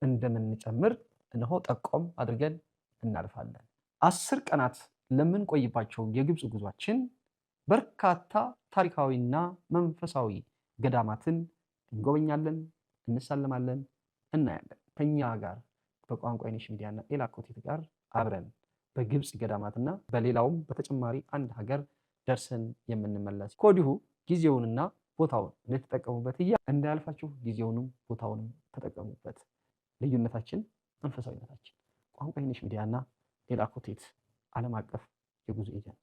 እንደምንጨምር እነሆ ጠቆም አድርገን እናልፋለን። 10 ቀናት ለምንቆይባቸው የግብፅ ጉዟችን በርካታ ታሪካዊና መንፈሳዊ ገዳማትን እንጎበኛለን፣ እንሳለማለን፣ እናያለን። ከኛ ጋር በቋንቋ አይነሽ ሚዲያና ኤላ ኮቴት ጋር አብረን በግብፅ ገዳማትና በሌላውም በተጨማሪ አንድ ሀገር ደርሰን የምንመለስ ከወዲሁ ጊዜውንና ቦታውን እንድትጠቀሙበት እንዳያልፋችሁ ጊዜውንም ቦታውንም ተጠቀሙበት። ልዩነታችን መንፈሳዊነታችን። ቋንቋ አይነሽ ሚዲያና ኤላ ኮቴት ዓለም አቀፍ የጉዞ ኤጀንት